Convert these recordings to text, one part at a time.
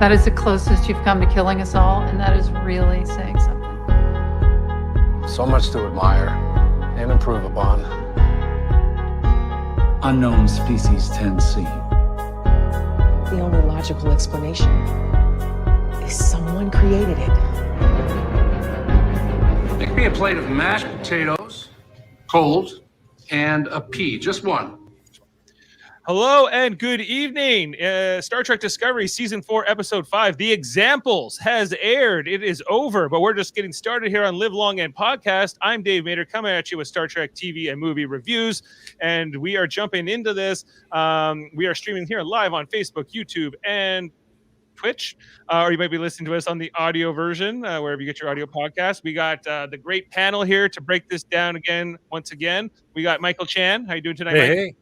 That is the closest you've come to killing us all, and that is really saying something. So much to admire and improve upon. Unknown species 10C. The only logical explanation is someone created it. Make me a plate of mashed potatoes, cold, and a pea, just one. Hello and good evening. Star Trek Discovery Season 4, Episode 5, The Examples, has aired. It is over, but we're just getting started here on Live Long and Podcast. I'm Dave Mader, coming at you with Star Trek TV and movie reviews, and we are jumping into this. We are streaming here live on Facebook, YouTube, and Twitch, or you might be listening to us on the audio version, wherever you get your audio podcast. We got the great panel here to break this down once again. We got Michael Chan. How you doing tonight, Mike? Hey.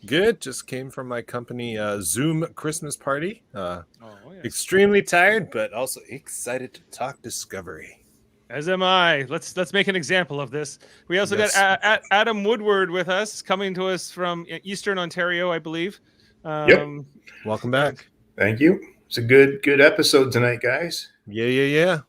Good. Just came from my company Zoom Christmas party. Yes. Extremely tired, but also excited to talk Discovery. As am I. Let's make an example of this. We also got Adam Woodward with us, coming to us from Eastern Ontario, I believe. Yep. Welcome back. Thank you. It's a good episode tonight, guys. Yeah.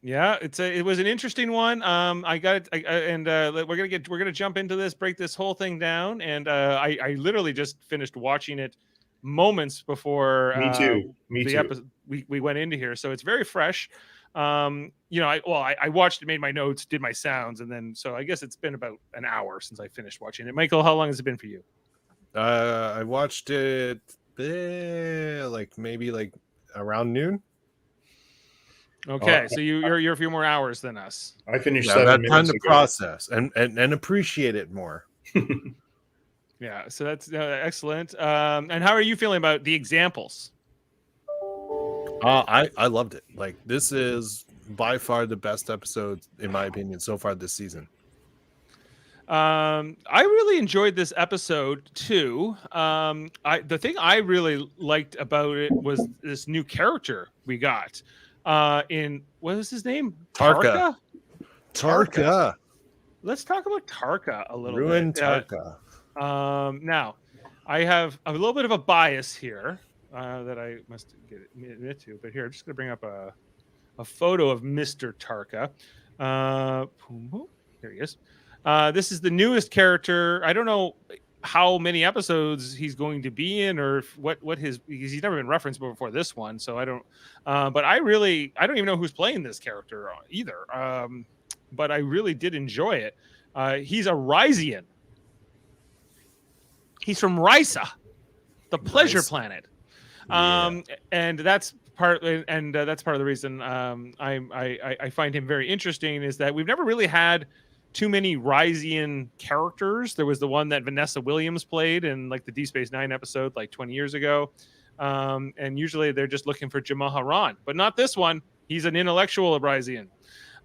Yeah, it was an interesting one. I got it, and we're gonna jump into this, break this whole thing down, and I literally just finished watching it moments before. Me too. Episode we went into here, so it's very fresh. I watched it, made my notes, did my sounds, and then so I guess it's been about an hour since I finished watching it. Michael, how long has it been for you? I watched it maybe around noon. Okay, so you're a few more hours than us. I finished 7 7 minutes minutes to ago. process and appreciate it more. Yeah, so that's excellent. And how are you feeling about The Examples? I loved it. This is by far the best episode, in my opinion, so far this season. I really enjoyed this episode too. The thing I really liked about it was this new character we got. In what was his name? Tarka. Let's talk about Tarka a little bit. Tarka. Now, I have a little bit of a bias here that I must admit to, but here I'm just going to bring up a photo of Mr. Tarka. Here he is. This is the newest character. I don't know how many episodes he's going to be in, or because he's never been referenced before this one, so I don't. But I don't even know who's playing this character either. But I really did enjoy it. He's a Rysian. He's from Risa, the pleasure planet. And that's part of the reason I find him very interesting is that we've never really had too many Rysian characters. There was the one that Vanessa Williams played in the Deep Space Nine episode 20 years ago. And usually they're just looking for Jamaha Ron, but not this one. He's an intellectual Rysian.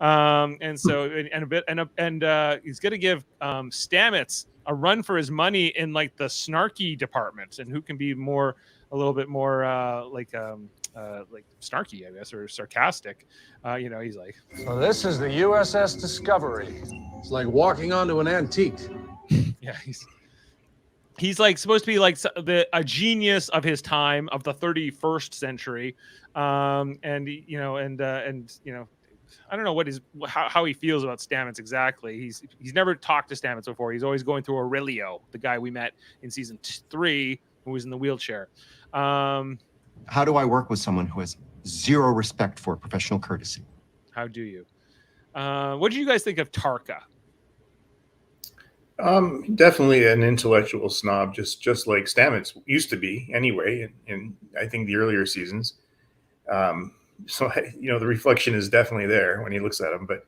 And so he's going to give Stamets a run for his money in the snarky department, and who can be a little bit more snarky, I guess, or sarcastic. He's like, So this is the USS Discovery. It's like walking onto an antique. yeah, he's supposed to be a genius of his time, of the 31st century. I don't know how he feels about Stamets exactly. He's never talked to Stamets before. He's always going through Aurelio, the guy we met in season 3, who was in the wheelchair. How do I work with someone who has zero respect for professional courtesy? How do you? What do you guys think of Tarka? Definitely an intellectual snob, just like Stamets used to be anyway, in I think the earlier seasons. So the reflection is definitely there when he looks at him, but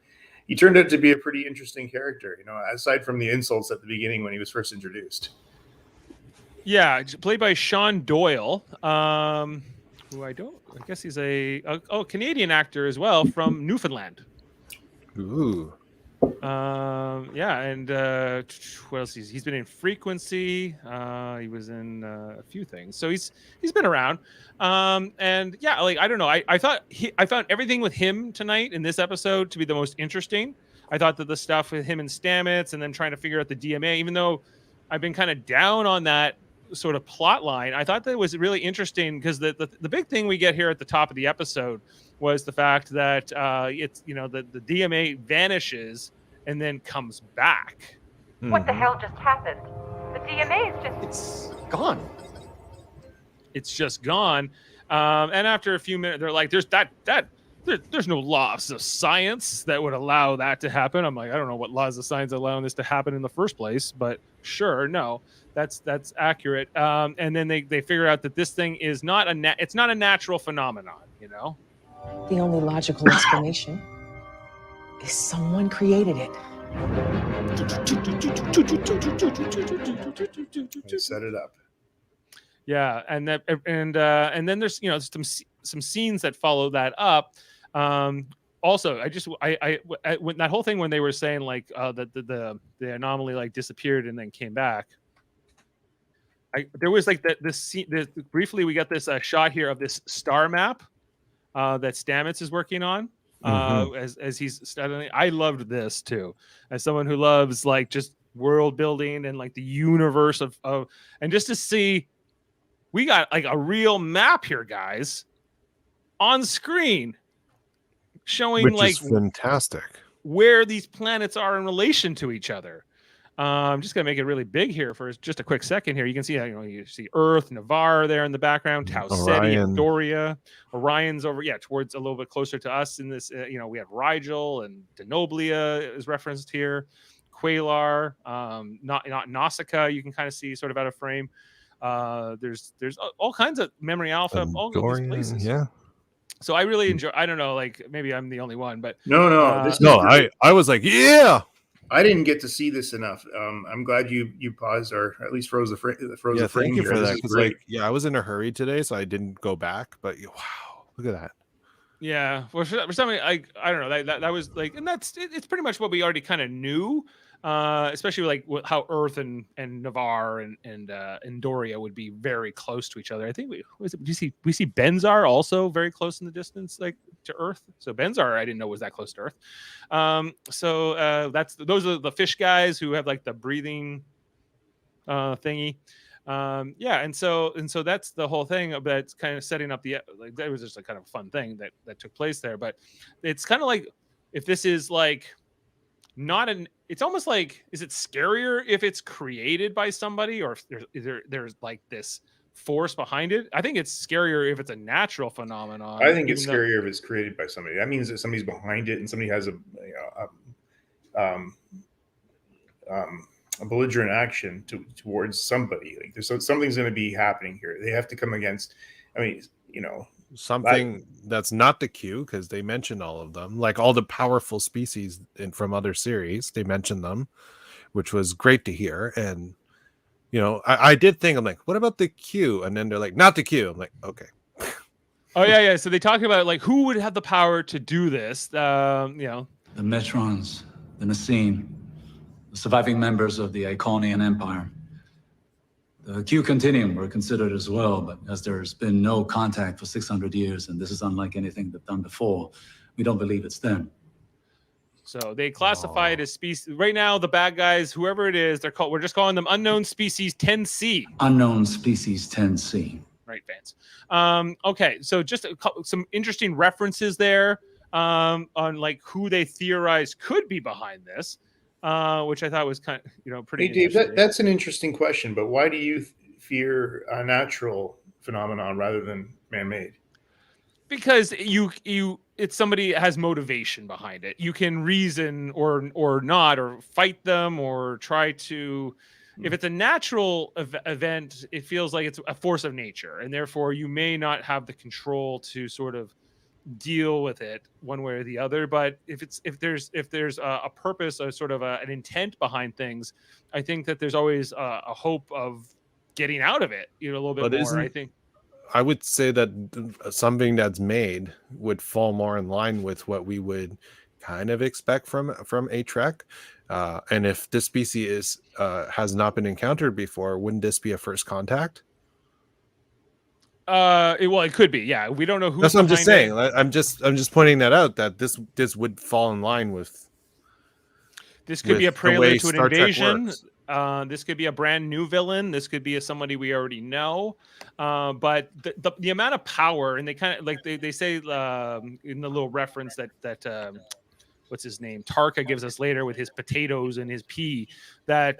he turned out to be a pretty interesting character, aside from the insults at the beginning when he was first introduced. Yeah, played by Sean Doyle, who I guess he's a Canadian actor as well from Newfoundland. Ooh. And what else? He's been in Frequency. He was in a few things, so he's been around. And yeah, I don't know. I found everything with him tonight in this episode to be the most interesting. I thought that the stuff with him and Stamets, and then trying to figure out the DMA, even though I've been kind of down on that sort of plot line, I thought that was really interesting because the big thing we get here at the top of the episode was the fact that it's the DMA vanishes and then comes back. What the hell just happened? The DMA is just... It's gone. It's just gone. And after a few minutes, they're like, there's no laws of science that would allow that to happen. I'm like, I don't know what laws of science allowing this to happen in the first place, but sure, no, that's accurate. And then they figure out that this thing is not it's not a natural phenomenon, The only logical explanation is someone created it. They set it up. Yeah, and then there's some scenes that follow that up. Also, when that whole thing when they were saying like that the anomaly like disappeared and then came back. There was like this scene. Briefly, we got this shot here of this star map that Stamets is working on. As he's studying. I loved this too, as someone who loves like just world building and like the universe of and just to see. We got like a real map here, guys, on screen, showing Which like is fantastic where these planets are in relation to each other. I'm just gonna make it really big here for just a quick second here. You can see you see Earth, Navarre there in the background, Tau Ceti, and Doria. Orion's over, towards a little bit closer to us in this. We have Rigel and Denoblia is referenced here. Qualar, not Nausicaa. You can kind of see sort of out of frame. There's all kinds of memory alpha, all of these places. Yeah. So I really enjoy. I don't know, like maybe I'm the only one, but No. I was like, yeah. I didn't get to see this enough. I'm glad you paused or at least froze the frame. Thank you here. for This that. is Because great. I was in a hurry today, so I didn't go back. But wow, look at that. Yeah, well, for something I don't know that was like, and it's pretty much what we already kind of knew, especially like how Earth and Navarre and Doria would be very close to each other. I think we see Benzar also very close in the distance, like to Earth. So Benzar I didn't know was that close to Earth. Those are the fish guys who have like the breathing thingy. And so that's the whole thing about kind of setting up like that was just a kind of fun thing that took place there. But it's kind of like if this is like it's almost like, is it scarier if it's created by somebody or if there's like this force behind it? I think it's scarier if it's a natural phenomenon. I think it's scarier if it's created by somebody. That means that somebody's behind it and somebody has a belligerent action towards somebody. Like something's going to be happening here. They have to come against. I mean, something that's not the Q, because they mentioned all of them, like all the powerful species from other series. They mentioned them, which was great to hear. And I did think, I'm like, what about the Q? And then they're like, not the Q. I'm like, okay. Oh yeah. So they talk about like who would have the power to do this. The Metrons, the Messine, the surviving members of the Iconian Empire. The Q Continuum were considered as well, but as there's been no contact for 600 years, and this is unlike anything they've done before, we don't believe it's them. So they classify it as species. Right now, the bad guys, whoever it is, we're just calling them Unknown Species 10C. Unknown Species 10C. Right, fans. Okay, so just some interesting references there on like who they theorize could be behind this. Which I thought was kind of, pretty. Hey, Dave, that's an interesting question. But why do you fear a natural phenomenon rather than man-made? Because it's somebody has motivation behind it. You can reason or not, or fight them, or try to. If it's a natural event, it feels like it's a force of nature, and therefore you may not have the control to sort of deal with it one way or the other. But if there's a purpose or sort of an intent behind things, I think that there's always a hope of getting out of it a little bit more. I think I would say that something that's made would fall more in line with what we would kind of expect from a Trek, and if this species has not been encountered before, wouldn't this be a first contact? It could be, yeah. We don't know who. That's what I'm just saying. I'm just pointing that out, that this would fall in line with. This could be a prelude to an invasion. This could be a brand new villain. This could be somebody we already know. But the amount of power, and they kind of like they say in the little reference that what's his name, Tarka gives us later with his potatoes and his pea, that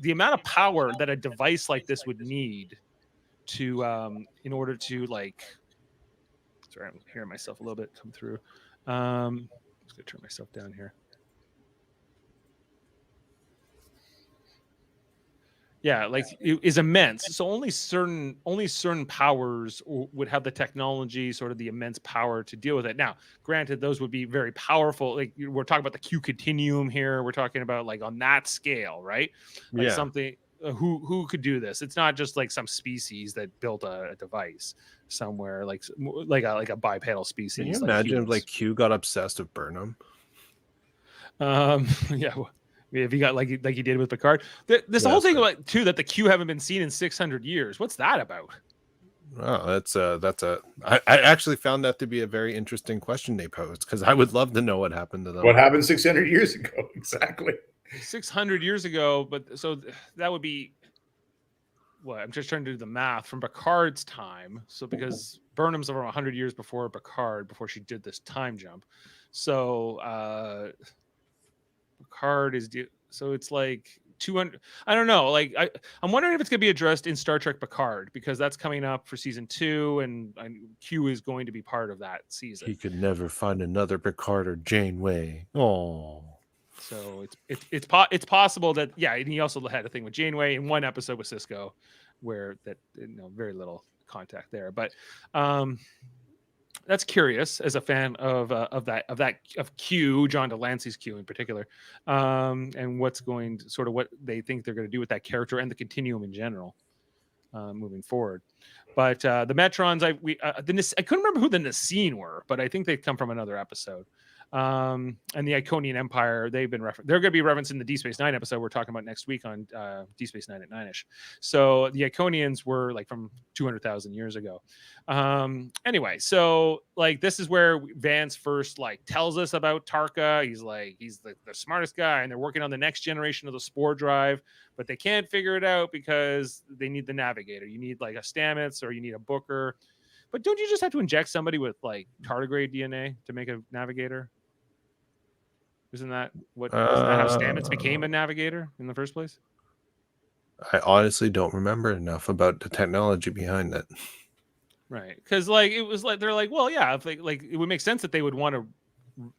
the amount of power that a device like this would need to in order to like, sorry, I'm hearing myself a little bit come through. I'm just gonna turn myself down here. Yeah, like it is immense. So only certain powers would have the technology, sort of the immense power to deal with it. Now, granted, those would be very powerful. Like we're talking about the Q continuum here. We're talking about like on that scale, right? Like something who could do this. It's not just like some species that built a device somewhere, like a bipedal species. Can you like imagine humans. if like Q got obsessed with Burnham? Yeah. If he got like he did with Picard, this whole thing about too that the Q haven't been seen in 600 years. What's that about? Oh, I actually found that to be a very interesting question they posed, because I would love to know what happened to them. What happened 600 years ago? Exactly. 600 years ago, but so that would be what I'm just trying to do the math from Picard's time. So because Burnham's over 100 years before Picard, before she did this time jump, so Picard is so it's like 200. I don't know. Like I'm wondering if it's gonna be addressed in Star Trek Picard, because that's coming up for season 2, and Q is going to be part of that season. He could never find another Picard or Janeway. Oh. So it's possible that and he also had a thing with Janeway in one episode with Cisco, where that very little contact there, but that's curious as a fan of Q, John Delancey's Q in particular, and what they think they're going to do with that character and the continuum in general moving forward. But the Metrons, I couldn't remember who the Nasine were, but I think they come from another episode. And the Iconian Empire, they're going to be referenced in the Deep Space Nine episode we're talking about next week on Deep Space Nine at 9ish. So the Iconians were like from 200,000 years ago. Anyway, so like this is where Vance first like tells us about Tarka. He's the smartest guy, and they're working on the next generation of the spore drive, but they can't figure it out because they need the navigator. You need like a Stamets, or you need a Booker. But don't you just have to inject somebody with like tardigrade DNA to make a navigator? Isn't that how Stamets became a navigator in the first place? I honestly don't remember enough about the technology behind it. Right, because like it was like they're like, well, yeah, if like it would make sense that they would want to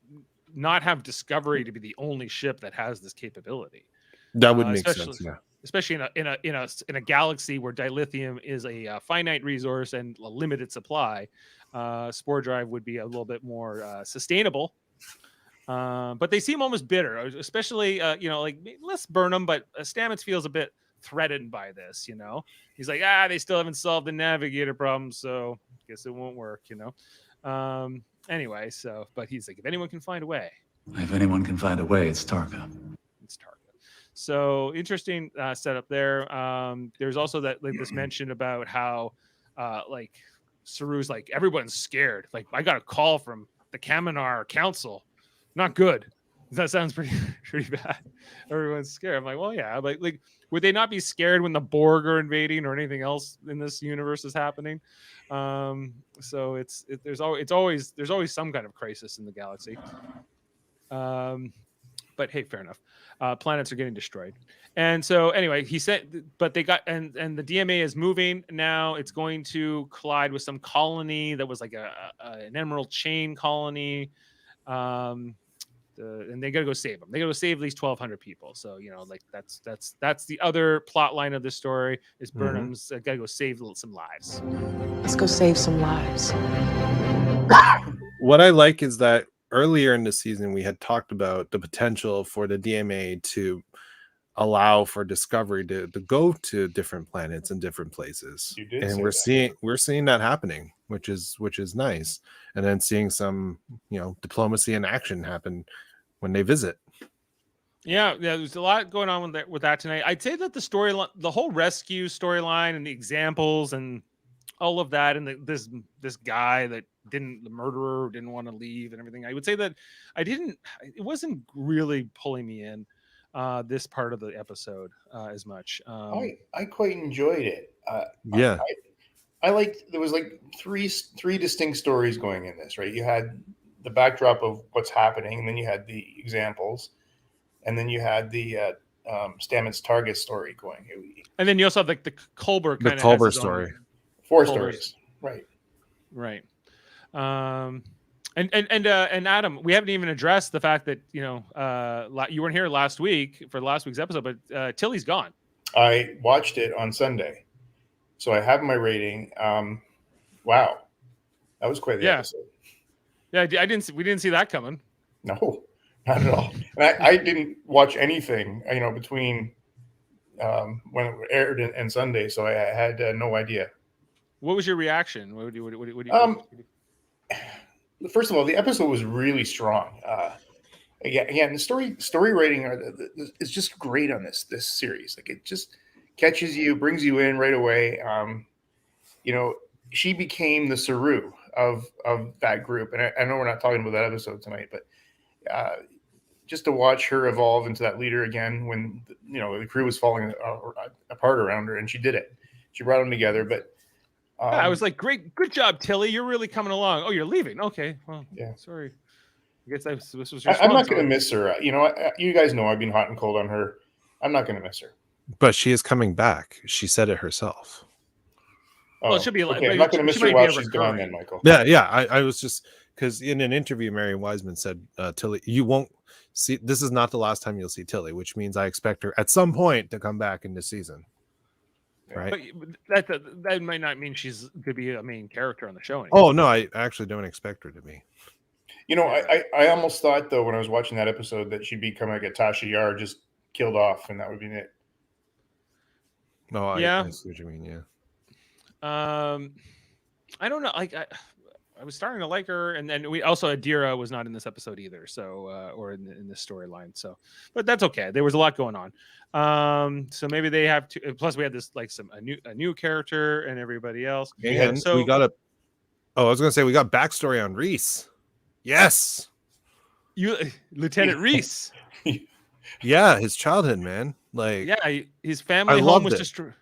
not have Discovery to be the only ship that has this capability. That would make sense, yeah. Especially in a galaxy where dilithium is a finite resource and a limited supply. Spore drive would be a little bit more sustainable. But they seem almost bitter, especially like less Burnham, but Stamets feels a bit threatened by this. He's like, they still haven't solved the navigator problem, so I guess it won't work. Anyway, but he's like, if anyone can find a way, it's Tarka. It's Tarka. So interesting setup there. There's also this mention about how like Saru's like, everyone's scared. Like, I got a call from the Kaminar Council. Not good. That sounds pretty bad. Everyone's scared. I'm like, well, yeah, but like, would they not be scared when the Borg are invading or anything else in this universe is happening? So there's always some kind of crisis in the galaxy. But hey, fair enough. Planets are getting destroyed, and so anyway, he said, but they got and the DMA is moving now. It's going to collide with some colony that was like an Emerald Chain colony. And they got to go save them. They got to save at least 1,200 people. So like that's the other plot line of this story is Burnham's got to go save some lives. Let's go save some lives. What I like is that earlier in the season we had talked about the potential for the DMA to allow for Discovery to go to different planets and different places. And we're seeing that happening, which is nice. And then seeing some diplomacy and action happen when they visit. Yeah, there's a lot going on with that tonight. I'd say that the storyline, the whole rescue storyline and the examples and all of that, and this guy that the murderer didn't want to leave and everything. I would say that it wasn't really pulling me in. this part of the episode as much. I quite enjoyed it. Yeah. I liked there was like three distinct stories going in this, right? You had the backdrop of what's happening, and then you had the examples, and then you had the Stamets Target story going. And then you also have like the Culber kind of Culber story. Four stories, right? Right. And Adam, we haven't even addressed the fact that you weren't here last week for last week's episode, but Tilly's gone. I watched it on Sunday, so I have my rating. Wow, that was quite the episode. Yeah, we didn't see that coming. No, not at all. And I didn't watch anything, between when it aired and Sunday, so I had no idea. What was your reaction? What do you First of all, the episode was really strong. Again, the story rating is just great on this series. Like, it just catches you, brings you in right away. She became the Saru of that group, and I know we're not talking about that episode tonight, but just to watch her evolve into that leader again when the crew was falling apart around her, and she did it. She brought them together, but. I was like, great, good job, Tilly. You're really coming along. Oh, you're leaving. Okay. Well, yeah. Sorry. I guess this was your I'm not going to miss her. You guys know I've been hot and cold on her. I'm not going to miss her. But she is coming back. She said it herself. Well, it should be like. Okay, I'm not going to miss her while she's gone then, Michael. Yeah. I was just because in an interview, Mary Wiseman said, Tilly, you won't see. This is not the last time you'll see Tilly, which means I expect her at some point to come back in this season. Right. But that might not mean she's could be a main character on the show anymore. Oh no, I actually don't expect her to be. I almost thought though when I was watching that episode that she'd become like a Tasha Yar, just killed off, and that would be it. No, I see what you mean. Yeah. I don't know. Like I was starting to like her, and then we also Adira was not in this episode either, so or in this storyline. So, but that's okay. There was a lot going on. So maybe they have to. Plus, we had this like a new character and everybody else. And so we got I was gonna say we got backstory on Reese. Yes, Lieutenant Reese. Yeah, his childhood, man. Like, yeah, his family home was destroyed.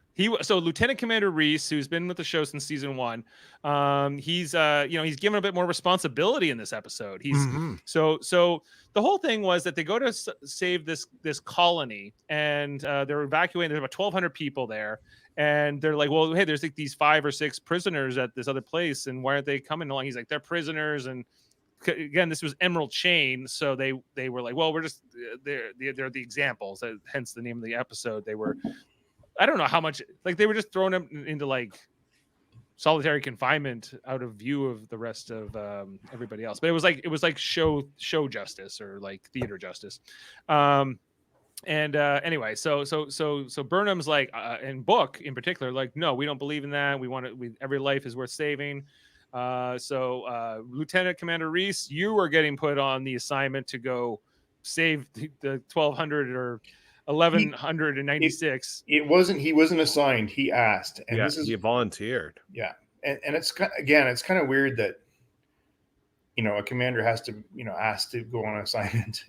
So Lieutenant Commander Reese, who's been with the show since season 1, he's given a bit more responsibility in this episode. He's so the whole thing was that they go to save this colony, and they're evacuating. There's about 1,200 people there, and they're like, well, hey, there's like these 5 or 6 prisoners at this other place, and why aren't they coming along? He's like, they're prisoners, and again, this was Emerald Chain, so they were like, well, we're just they're the examples, hence the name of the episode. They were. I don't know how much, like they were just throwing him into like solitary confinement out of view of the rest of everybody else. But it was like show justice or like theater justice. Anyway, so Burnham's like, and Book in particular, like, no, we don't believe in that. We want it. Every life is worth saving. So Lieutenant Commander Reese, you are getting put on the assignment to go save the 1,200 or 1,196. He wasn't assigned. He asked, and he volunteered. Yeah, and it's kind of weird that a commander has to ask to go on an assignment.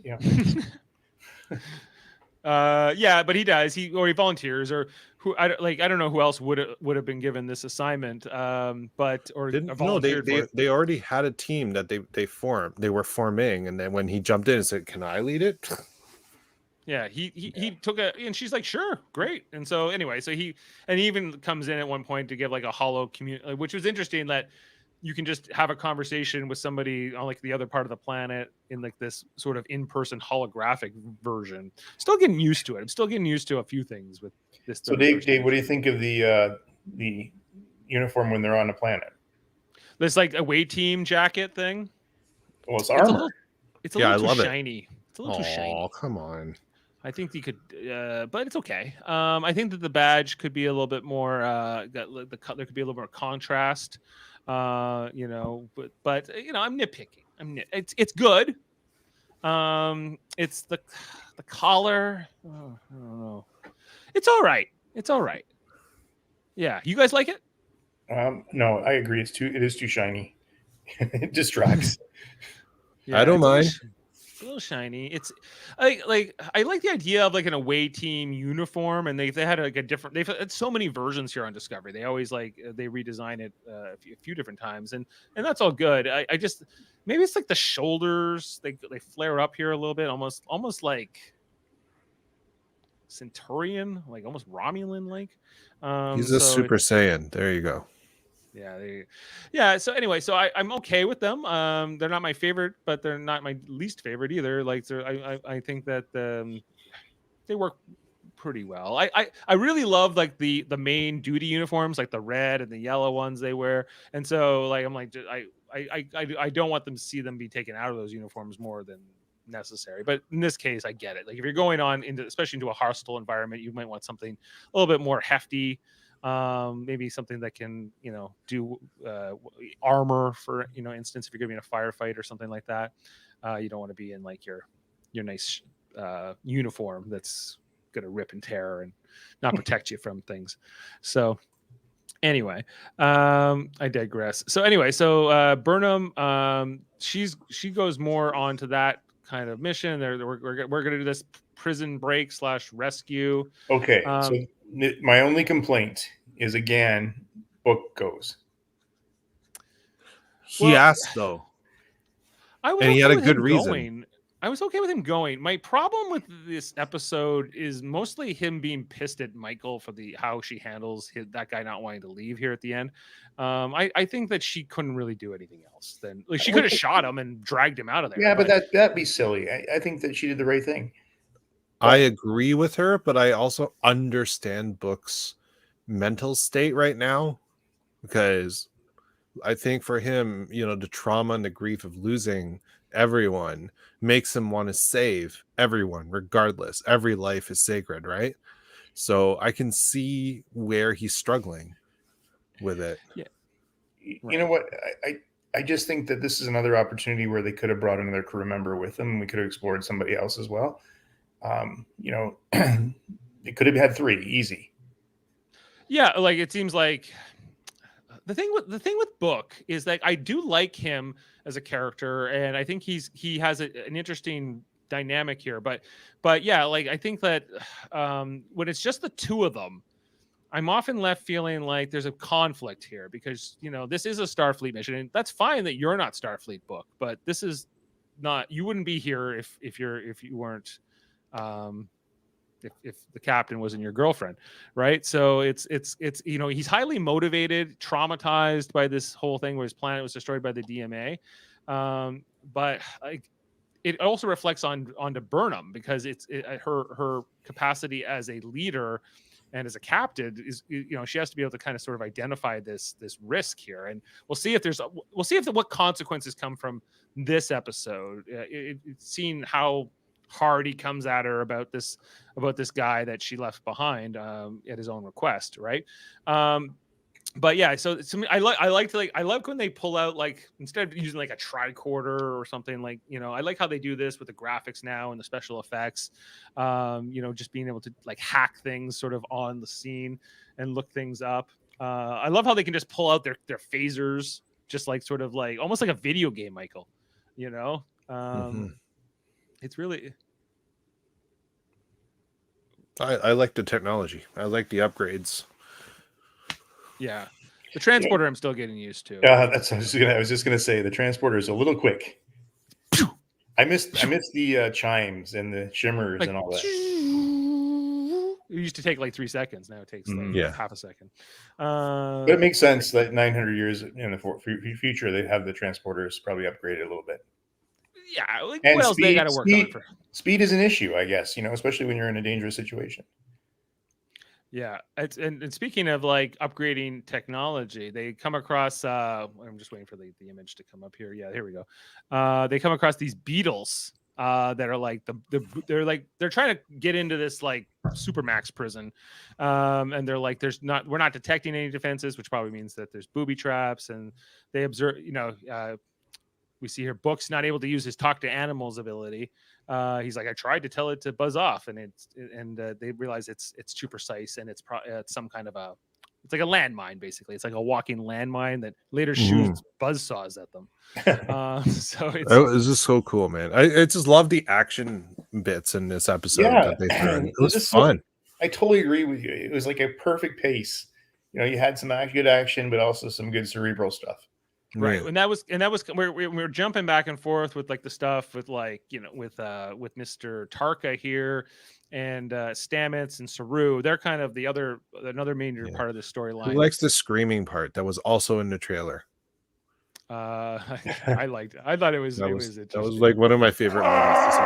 Yeah, but he does. He volunteers, or who I don't know who else would have been given this assignment. They already had a team that they formed. They were forming, and then when he jumped in and said, "Can I lead it?" Yeah, he took and she's like, sure, great. And so anyway, he even comes in at one point to give like a hollow community, which was interesting that you can just have a conversation with somebody on like the other part of the planet in like this sort of in-person holographic version. Still getting used to it. I'm still getting used to a few things with this. So Dave, what do you think of the uniform when they're on the planet? There's like away team jacket thing. Well, it's armor. It's a little too shiny. It's a little too shiny. Oh, come on. I think you could, but it's okay. I think that the badge could be a little bit more. There could be a little more contrast. But I'm nitpicking. It's good. It's the collar. Oh, I don't know. It's all right. Yeah, you guys like it? No, I agree. It is too shiny. It distracts. Yeah, I don't mind. It's a little shiny. It's I like the idea of like an away team uniform, and they had like a different. They've had so many versions here on Discovery. They always they redesign it a few different times, and that's all good. I just maybe it's like the shoulders they flare up here a little bit, almost like Centurion, like almost Romulan like. He's a Super Saiyan. There you go. Yeah. So anyway, so I'm okay with them. They're not my favorite, but they're not my least favorite either. Like I think that they work pretty well. I really love like the main duty uniforms, like the red and the yellow ones they wear. And so like I'm like I don't want them to see them be taken out of those uniforms more than necessary. But in this case, I get it. Like if you're going on into especially into a hostile environment, you might want something a little bit more hefty. Maybe something that can do armor for instance if you're gonna be in a firefight or something like that. You don't want to be in like your nice uniform that's gonna rip and tear and not protect you from things. So anyway, I digress. So anyway, so Burnham, she goes more onto that kind of mission. We're gonna do this prison break / rescue. Okay, so my only complaint is again, book goes. He asked though, and he had a good reason. I was okay with him going. My problem with this episode is mostly him being pissed at Michael for how she handles that guy not wanting to leave here at the end. I think that she couldn't really do anything else. Then like she could have shot him and dragged him out of there. Yeah, but that'd be silly. I think that she did the right thing. I agree with her, but I also understand Book's mental state right now, because I think for him, the trauma and the grief of losing everyone makes him want to save everyone regardless. Every life is sacred, right? So I can see where he's struggling with it. Yeah. You know what? I just think that this is another opportunity where they could have brought another crew member with them. We could have explored somebody else as well. They could have had 3 easy. Yeah, like it seems like the thing with Book is that I do like him as a character, and I think he has an interesting dynamic here. But yeah, like I think that when it's just the two of them, I'm often left feeling like there's a conflict here because this is a Starfleet mission, and that's fine that you're not Starfleet, Book, but this is not. You wouldn't be here if you weren't. If the captain wasn't your girlfriend, right? So it's he's highly motivated, traumatized by this whole thing where his planet was destroyed by the DMA, but like it also reflects onto Burnham because her capacity as a leader and as a captain is she has to be able to kind of sort of identify this risk here, and we'll see if what consequences come from this episode. It's seeing how hard he comes at her about this guy that she left behind at his own request, right? But yeah, so to me, I like when they pull out, like, instead of using like a tricorder or something, like, I like how they do this with the graphics now and the special effects, just being able to like hack things sort of on the scene and look things up. I love how they can just pull out their phasers, just like sort of like almost like a video game, Michael, It's really. I like the technology. I like the upgrades. Yeah, the transporter I'm still getting used to. That's what I was just gonna say. The transporter is a little quick. I missed the chimes and the shimmers and all that. It used to take like 3 seconds. Now it takes like half a second. But it makes sense that 900 years in the future, they'd have the transporters probably upgraded a little bit. Yeah, like and what else they got to work on for? Speed is an issue, I guess, especially when you're in a dangerous situation. Yeah, and speaking of like upgrading technology, they come across. I'm just waiting for the image to come up here. Yeah, here we go. They come across these beetles that are like they're trying to get into this like supermax prison, and they're like we're not detecting any defenses, which probably means that there's booby traps, and they observe. We see here Book's not able to use his talk to animals ability. He's like, I tried to tell it to buzz off, and they realize it's too precise, and it's some kind of a It's like a landmine, basically. It's like a walking landmine that later shoots buzzsaws at them. So it's just so cool, man. I just love the action bits in this episode that they threw in. It was just fun. I totally agree with you. It was like a perfect pace. You had some good action, but also some good cerebral stuff. Right, and that was we were jumping back and forth with like the stuff with like with Mr. Tarka here and Stamets and Saru. They're kind of another major part of the storyline. Who likes the screaming part that was also in the trailer? I liked it. I thought it was that was like one of my favorite moments.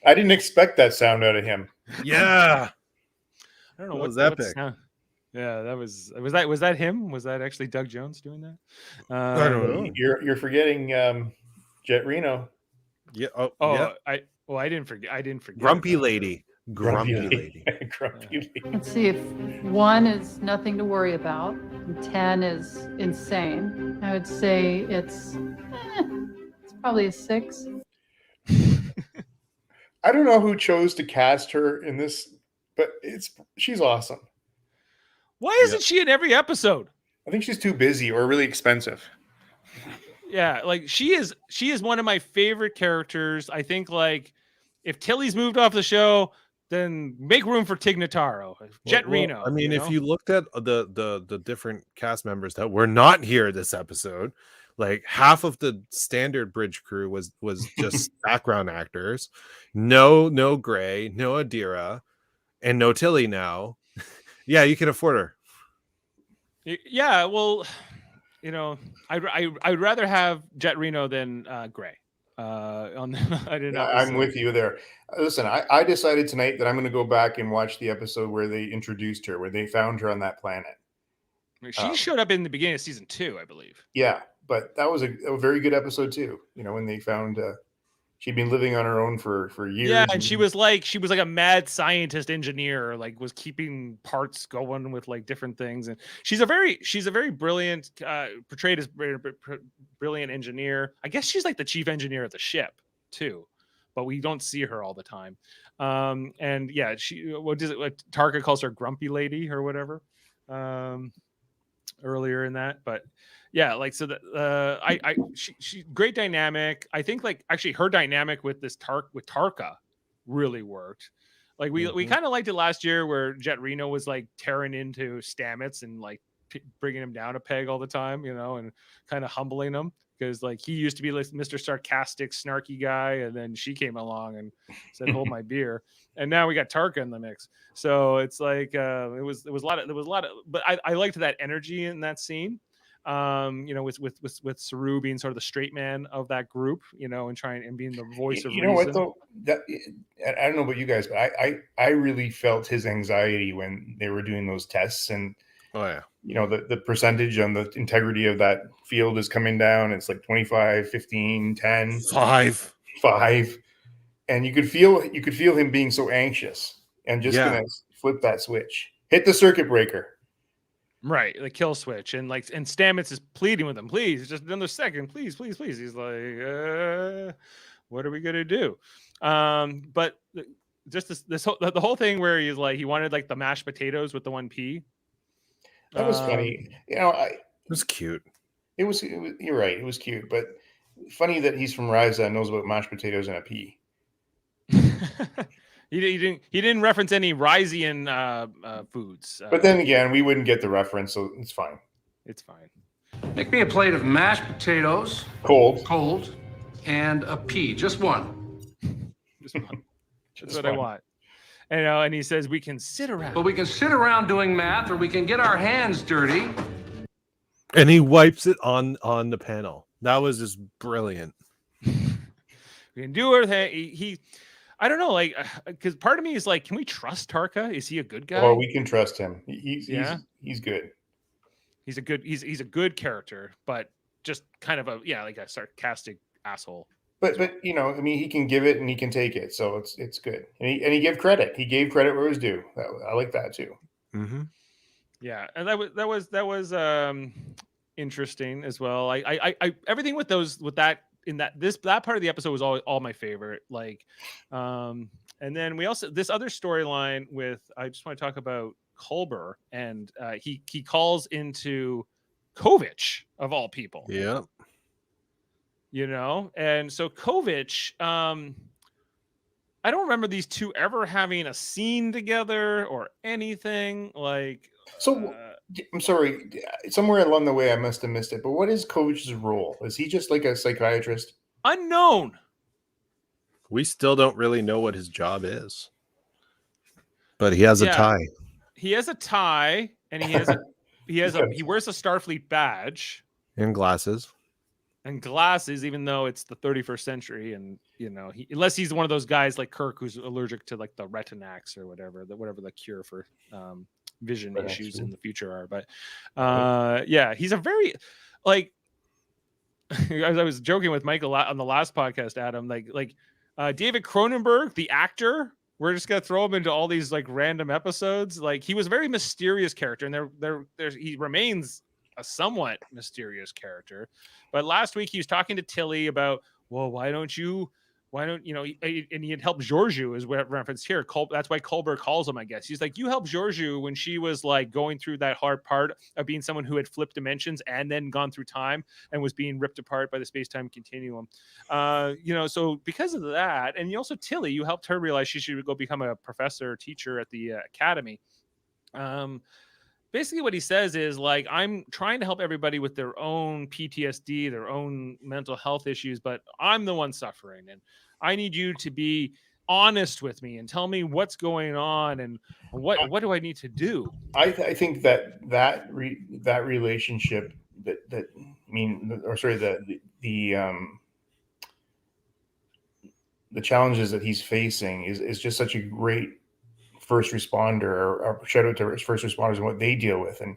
I didn't expect that sound out of him. Yeah, I don't know what was epic. Yeah, that was that him? Was that actually Doug Jones doing that? I don't know. You're forgetting Jet Reno. Yeah. Yeah. I didn't forget. Grumpy lady. Grumpy lady. Grumpy lady. Let's see, if 1 is nothing to worry about and 10 is insane, I would say it's probably a 6. I don't know who chose to cast her in this, but she's awesome. Why isn't she in every episode? I think she's too busy or really expensive. Yeah, like she is one of my favorite characters. I think like if Tilly's moved off the show, then make room for Tig Notaro, Jet Reno. I mean, if you looked at the different cast members that were not here this episode, like half of the standard bridge crew was just background actors. No Gray, no Adira, and no Tilly now. Yeah, you can afford her. Yeah, well, I'd rather have Jet Reno than Gray. I'm with you there. Listen, I decided tonight that I'm going to go back and watch the episode where they introduced her, where they found her on that planet. She showed up in the beginning of season 2, I believe. Yeah, but that was a very good episode too. When they found she'd been living on her own for years. Yeah, and she was like a mad scientist engineer, like was keeping parts going with like different things. And she's a very brilliant, portrayed as brilliant engineer. I guess she's like the chief engineer of the ship too, but we don't see her all the time. And yeah, Tarka calls her Grumpy Lady or whatever earlier in that, but. Yeah, like so she great dynamic. I think like actually her dynamic with Tarka really worked. Like we kind of liked it last year where Jet Reno was like tearing into Stamets and like bringing him down a peg all the time, and kind of humbling him because like he used to be like Mr. Sarcastic, snarky guy, and then she came along and said, "Hold my beer." And now we got Tarka in the mix. So it's like there was a lot of, but I liked that energy in that scene. With Saru being sort of the straight man of that group, and trying and being the voice of reason. What though? I don't know about you guys, but I really felt his anxiety when they were doing those tests, and the percentage on the integrity of that field is coming down. It's like 25, 15, 10, 5, and you could feel him being so anxious and just gonna flip that switch, hit the circuit breaker. Right, the kill switch, and Stamets is pleading with him, please, just another second, please. He's like, what are we gonna do? But just the whole thing where he's like, he wanted like the mashed potatoes with the 1P. That was funny. It was cute. It was. You're right. It was cute, but funny that he's from Ryza and knows about mashed potatoes and a pea. He didn't reference any Ryzian foods. But then again, we wouldn't get the reference, so it's fine. It's fine. Make me a plate of mashed potatoes, cold, and a pea. Just one. Just one. That's what I want. And he says we can sit around. But we can sit around doing math, or we can get our hands dirty. And he wipes it on the panel. That was just brilliant. We can do everything. I don't know, like, because part of me is like, can we trust Tarka? Is he a good guy? Oh, we can trust him. He's good. He's a good character, but just kind of like a sarcastic asshole. But he can give it and he can take it, so it's good. And he gave credit. He gave credit where it was due. I like that too. Mm-hmm. Yeah, and that was interesting as well. I everything with that. That part of the episode was all my favorite. Like, and then we also this other storyline with I just want to talk about Culber, and he calls into Kovic of all people. Yeah. You know, and so Kovic, I don't remember these two ever having a scene together or anything like. So I'm sorry, somewhere along the way I must have missed it. But what is Kovic's role? Is he just like a psychiatrist? Unknown. We still don't really know what his job is, but he has a tie. He has a tie, and he wears a Starfleet badge And glasses. and glasses, even though it's the 31st century, and you know, unless he's one of those guys like Kirk who's allergic to like the Retinax or whatever the cure for vision issues in the future are. But yeah, he's a very like I was joking with Mike a lot on the last podcast, Adam, like David Cronenberg, the actor. We're just gonna throw him into all these like random episodes. Like he was a very mysterious character, and he remains a somewhat mysterious character. But last week he was talking to Tilly about, well, why don't you and he had helped Georgiou, is what referenced here. That's why Culber calls him, I guess. He's like, you helped Georgiou when she was like going through that hard part of being someone who had flipped dimensions and then gone through time and was being ripped apart by the space-time continuum. So because of that, and you also, Tilly, you helped her realize she should go become a professor or teacher at the academy. Basically what he says is like, I'm trying to help everybody with their own PTSD, their own mental health issues, but I'm the one suffering, and I need you to be honest with me and tell me what's going on and what do I need to do. I think that relationship the challenges that he's facing is just such a great first responder, or shout out to first responders and what they deal with, and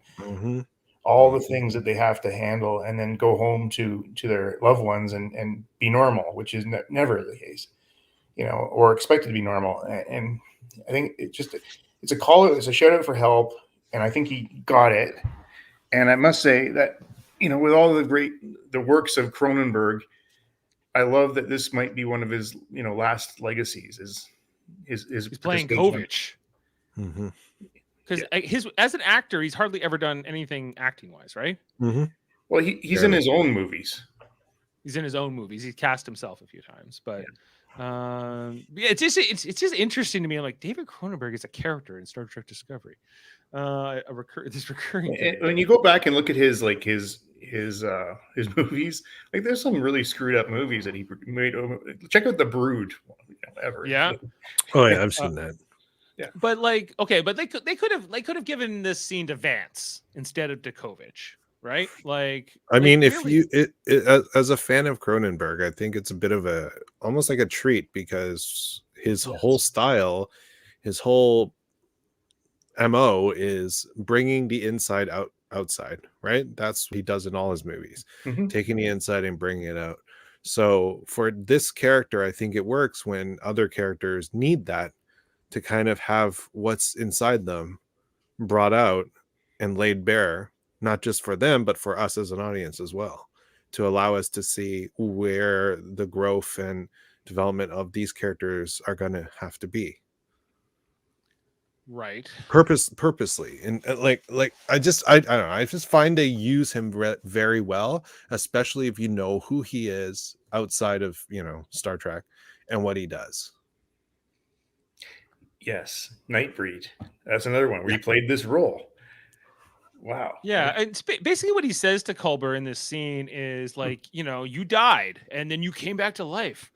all the things that they have to handle, and then go home to their loved ones and be normal, which is never the case, or expected to be normal. And I think it's a shout out for help, and I think he got it. And I must say that, with all the works of Cronenberg, I love that this might be one of his last legacies. He's playing Kovic. Mm-hmm. Because as an actor, he's hardly ever done anything acting wise, right? Mm-hmm. Well, he's in his own movies. He's in his own movies. He's cast himself a few times, but it's just interesting to me. Like, David Cronenberg is a character in Star Trek Discovery. This recurring. When you go back and look at his movies, like there's some really screwed up movies that he made. Check out The Brood. Ever. Yeah. Oh yeah, I've seen that. Yeah, but like, okay, but they could have given this scene to Vance instead of to Kovic, right? Like, I mean, if really... as a fan of Cronenberg, I think it's a bit of almost like a treat, because his whole style, his whole MO is bringing the inside outside, right? That's what he does in all his movies, taking the inside and bringing it out. So for this character, I think it works when other characters need that to kind of have what's inside them brought out and laid bare, not just for them, but for us as an audience as well, to allow us to see where the growth and development of these characters are going to have to be. Right. Purposely. And like I don't know, I just find they use him very well, especially if you know who he is outside of, Star Trek and what he does. Yes, Nightbreed. That's another one where he played this role. Wow. Yeah, it's basically what he says to Culber in this scene is like, you died and then you came back to life.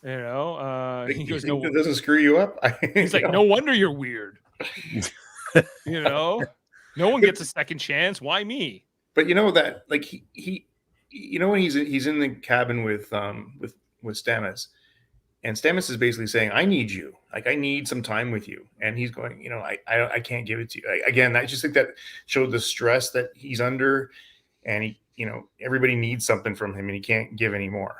He goes, "No, that doesn't screw you up." He's like, "No wonder you're weird." No one gets a second chance. Why me? But that, like he when he's in the cabin with Stamets. And Stamets is basically saying, "I need you. Like, I need some time with you." And he's going, I can't give it to you. Again, I just think that showed the stress that he's under, and he, everybody needs something from him, and he can't give any more.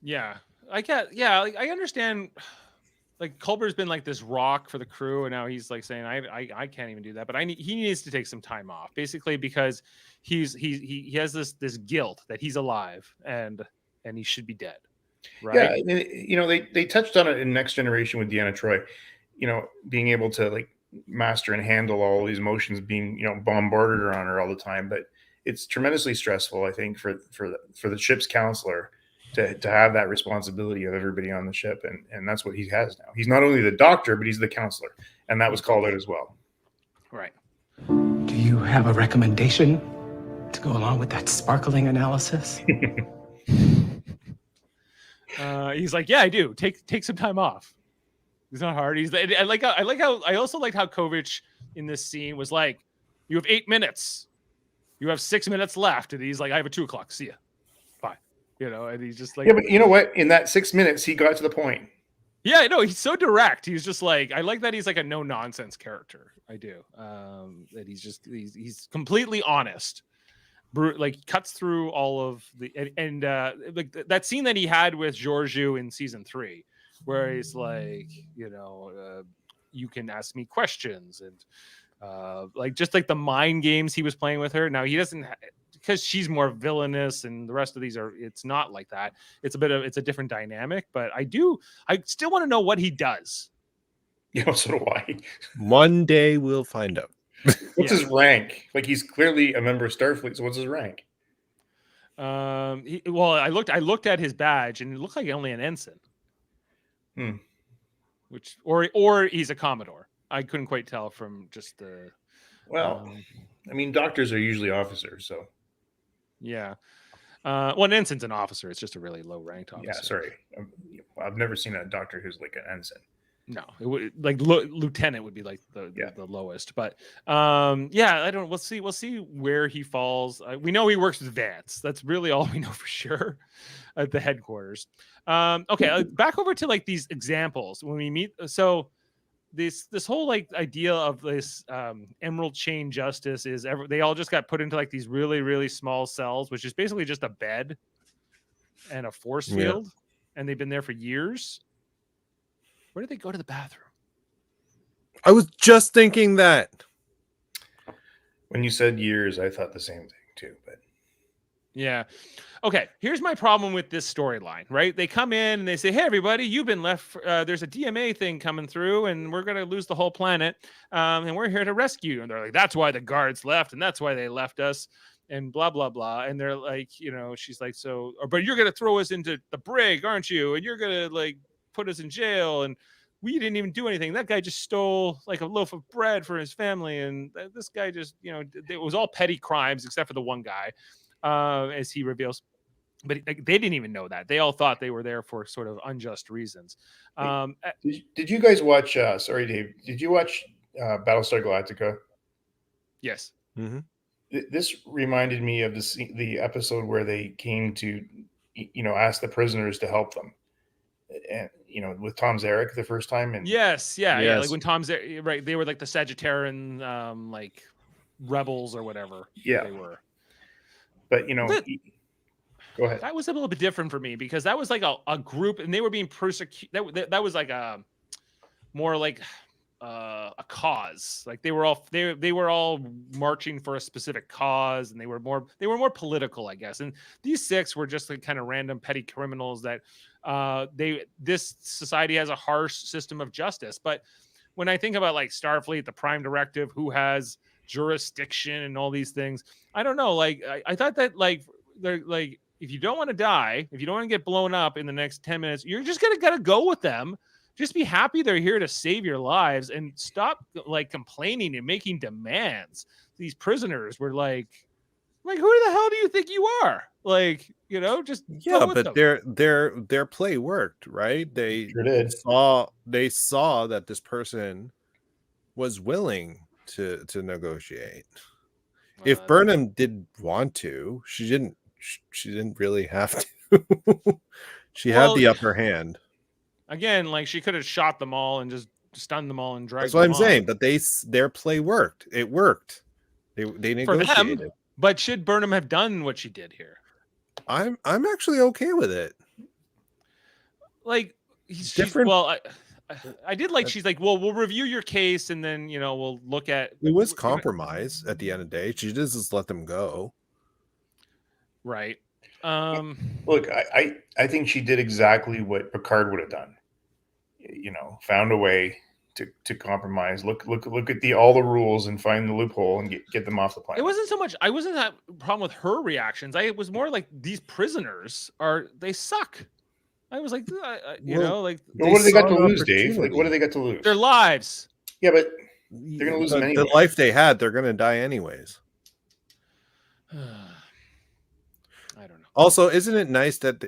Yeah, I understand. Like, Culber's been like this rock for the crew, and now he's like saying, I can't even do that. But he needs to take some time off, basically, because he has this guilt that he's alive and he should be dead. Right. Yeah, they touched on it in Next Generation with Deanna Troi, being able to like master and handle all these emotions being, bombarded around her all the time. But it's tremendously stressful, I think, for the ship's counselor to have that responsibility of everybody on the ship, and that's what he has now. He's not only the doctor, but he's the counselor, and that was called out as well. Right. Do you have a recommendation to go along with that sparkling analysis? He's like, yeah, I do. Take some time off. It's not hard. I also liked how Kovic in this scene was like, you have 8 minutes. You have 6 minutes left. And he's like, I have a 2 o'clock. See ya. Bye. And he's just like, yeah, but you know what? In that 6 minutes, he got to the point. Yeah, no, he's so direct. He's just like, I like that he's like a no nonsense character. I do. That he's completely honest. Like cuts through all of the and like that scene that he had with Georgiou in season 3, where he's like, you can ask me questions, and like just like the mind games he was playing with her. Now he doesn't, because she's more villainous, and the rest of these it's not like that. It's a different dynamic, but I still want to know what he does. So do I. One day we'll find out. What's his rank? Like, he's clearly a member of Starfleet, so what's his rank? I looked at his badge, and it looked like only an ensign. Which or he's a Commodore. I couldn't quite tell from just the. Well, I mean, doctors are usually officers, so. Yeah. Well, an ensign's an officer. It's just a really low ranked officer. Yeah, sorry. I've never seen a doctor who's like an ensign. No, it would like lieutenant would be like the lowest, but I don't. We'll see where he falls. We know he works with Vance. That's really all we know for sure at the headquarters. Okay, back over to like these examples when we meet. So this whole like idea of this emerald chain justice is they all just got put into like these really, really small cells, which is basically just a bed and a force field, and they've been there for years. Where did they go to the bathroom? I was just thinking that. When you said years, I thought the same thing too. But yeah. Okay, here's my problem with this storyline, right? They come in and they say, hey, everybody, you've been left. There's a DMA thing coming through, and we're going to lose the whole planet, and we're here to rescue you. And they're like, that's why the guards left, and that's why they left us, and blah, blah, blah. And they're like, she's like, but you're going to throw us into the brig, aren't you? And you're going to, like, put us in jail, and we didn't even do anything. That guy just stole like a loaf of bread for his family, and this guy just it was all petty crimes except for the one guy, as he reveals. But they didn't even know that. They all thought they were there for sort of unjust reasons. Did you guys watch sorry Dave, did you watch Battlestar Galactica? Yes. Mm-hmm. This reminded me of the episode where they came to ask the prisoners to help them, and with Tom Zarek the first time. And yes, like when Tom Zarek, right, they were like the Sagittarian like rebels or whatever. Yeah, they were. But go ahead. That was a little bit different for me, because that was like a group, and they were being persecuted. That was like a more like a cause. Like they were all marching for a specific cause, and they were more political, I guess. And these 6 were just like kind of random petty criminals that this society has a harsh system of justice. But when I think about like Starfleet, the Prime Directive, who has jurisdiction and all these things, I don't know. Like I thought that like they're like, if you don't want to die, if you don't want to get blown up in the next 10 minutes, you're just gotta go with them. Just be happy they're here to save your lives, and stop like complaining and making demands. These prisoners were like who the hell do you think you are? Like, just go with but them. their play worked, right? They sure did. They saw that this person was willing to negotiate. If Burnham did want to, she didn't really have to. She had the upper hand. Again, like she could have shot them all and just stunned them all and dragged. That's what them I'm saying. But their play worked. It worked. They negotiated. For them, but should Burnham have done what she did here? I'm actually okay with it. Like he's different. Well, I did like she's like, well, we'll review your case, and then we'll look at. It was compromise at the end of the day. She just let them go. Right. Look, I think she did exactly what Picard would have done. Found a way to compromise. Look at all the rules and find the loophole and get them off the planet. It wasn't so much. I wasn't that problem with her reactions. It was more like these prisoners they suck. I was like, like. But what do they got to lose, Dave? Like, what do they got to lose? Their lives. Yeah, but they're gonna lose them anyway. The life they had, they're gonna die anyways. I don't know. Also, isn't it nice that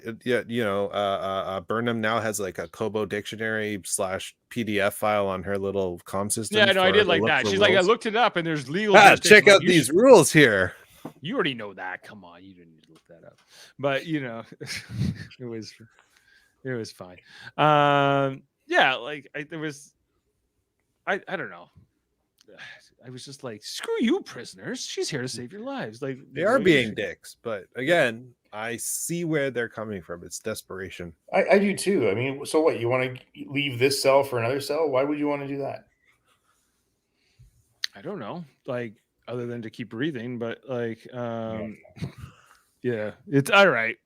Burnham now has like a Kobo dictionary / PDF file on her little comm system? Yeah, no, I did like that. She's like, I looked it up, and there's legal. Check out these rules here. You already know that. Come on, you didn't need to look that up. But it was fine. Yeah, like I don't know. I was just like, screw you, prisoners. She's here to save your lives. Like they are being dicks, but again, I see where they're coming from. It's desperation. I do too. I mean, so what? You want to leave this cell for another cell? Why would you want to do that? I don't know. Like other than to keep breathing, but like, yeah, it's all right.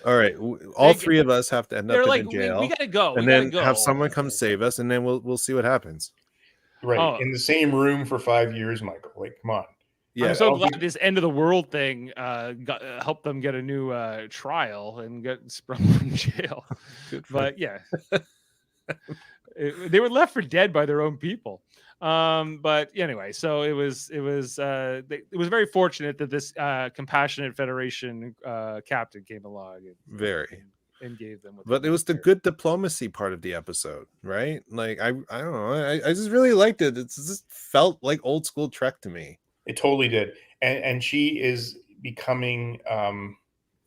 All right, all three of us have to end up in jail. We gotta go. And then have someone come save us, and then we'll see what happens. Right, in the same room for 5 years, Michael. Like, come on. Yeah, I'm so glad this end of the world thing helped them get a new trial and get sprung from jail. But yeah, they were left for dead by their own people. But anyway, so it was very fortunate that this compassionate Federation captain came along and gave them. But it was the good diplomacy part of the episode, right? Like I don't know, I just really liked it. It just felt like old school Trek to me. It totally did, and she is becoming,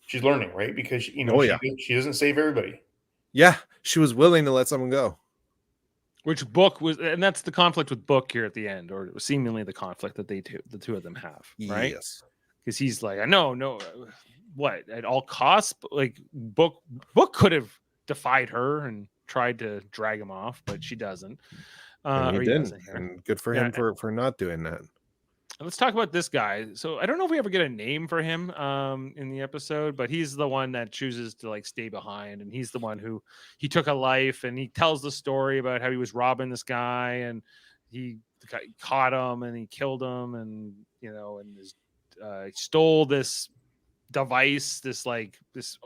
she's learning, right? Because she doesn't save everybody. Yeah, she was willing to let someone go. Which Book was, and that's the conflict with Book here at the end, or seemingly the conflict that the two of them have, right? Yes, because he's like, I know, what at all costs, like Book could have defied her and tried to drag him off, but she doesn't. And he didn't, and good for him for not doing that. Let's talk about this guy. So I don't know if we ever get a name for him in the episode, but he's the one that chooses to like stay behind, and he's the one who he took a life, and he tells the story about how he was robbing this guy, and he caught him, and he killed him, and and stole this device, this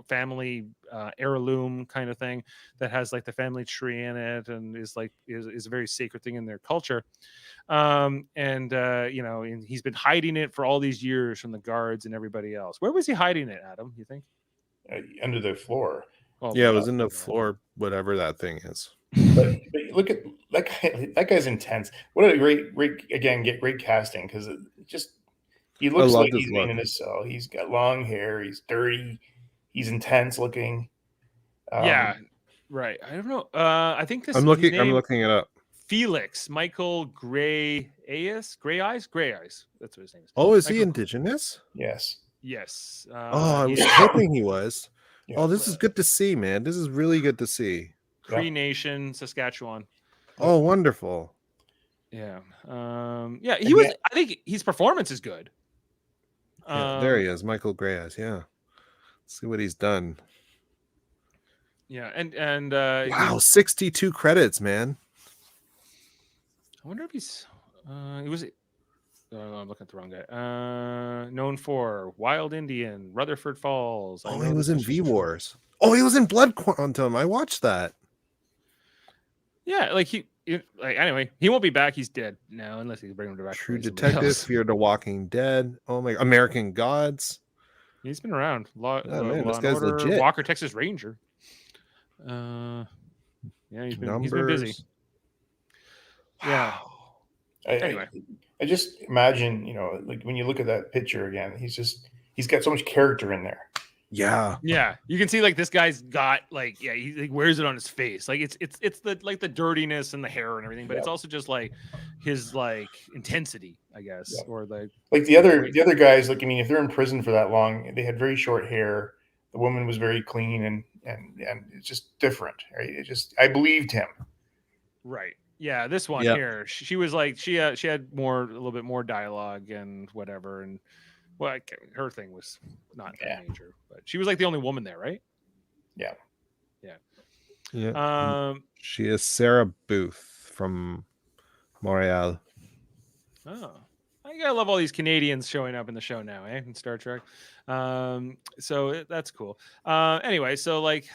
family heirloom kind of thing that has like the family tree in it, and is a very sacred thing in their culture. And he's been hiding it for all these years from the guards and everybody else. Where was he hiding it, Adam? You think? Under the floor. Well, yeah, it was in the floor, whatever that thing is. But look at that guy. That guy's intense. What a great casting, because he looks like he's been in a cell. He's got long hair. He's dirty. He's intense looking. Yeah, right. I don't know. I think this. I'm looking it up. Felix Michael Gray Eyes. That's what his name is. Oh, is he indigenous? Yes. Yes. I was hoping he was. Yeah. Oh, this is good to see, man. This is really good to see. Cree Nation, Saskatchewan. Oh, wonderful. Yeah. He was. I think his performance is good. There he is, Michael Gray Eyes. Yeah. Let's see what he's done. Yeah, and wow, 62 credits, man. I wonder if he's I'm looking at the wrong guy. Known for Wild Indian, Rutherford Falls. Oh, he was in V Wars. Oh, he was in Blood Quantum. I watched that. Yeah, anyway, he won't be back. He's dead now, unless he can bring him back. True Detective, Fear the Walking Dead. Oh my, American Gods. He's been around. This guy's legit. Walker, Texas Ranger. Yeah, he's been busy. Yeah. Anyway, I just imagine, like when you look at that picture again, he's got so much character in there. Yeah. Yeah. You can see like this guy's got he wears it on his face. Like it's the dirtiness and the hair and everything, but it's also just like his intensity, I guess. Yeah. Or the other guys, if they're in prison for that long, they had very short hair. The woman was very clean and it's just different. Right? I believed him. Right. Yeah, this one here, she was she had a little bit more dialogue and whatever, and her thing was not that major, but she was the only woman there, right? Yeah. She is Sarah Booth from Montreal. Oh, I gotta love all these Canadians showing up in the show now, in Star Trek. So that's cool. Anyway, so like,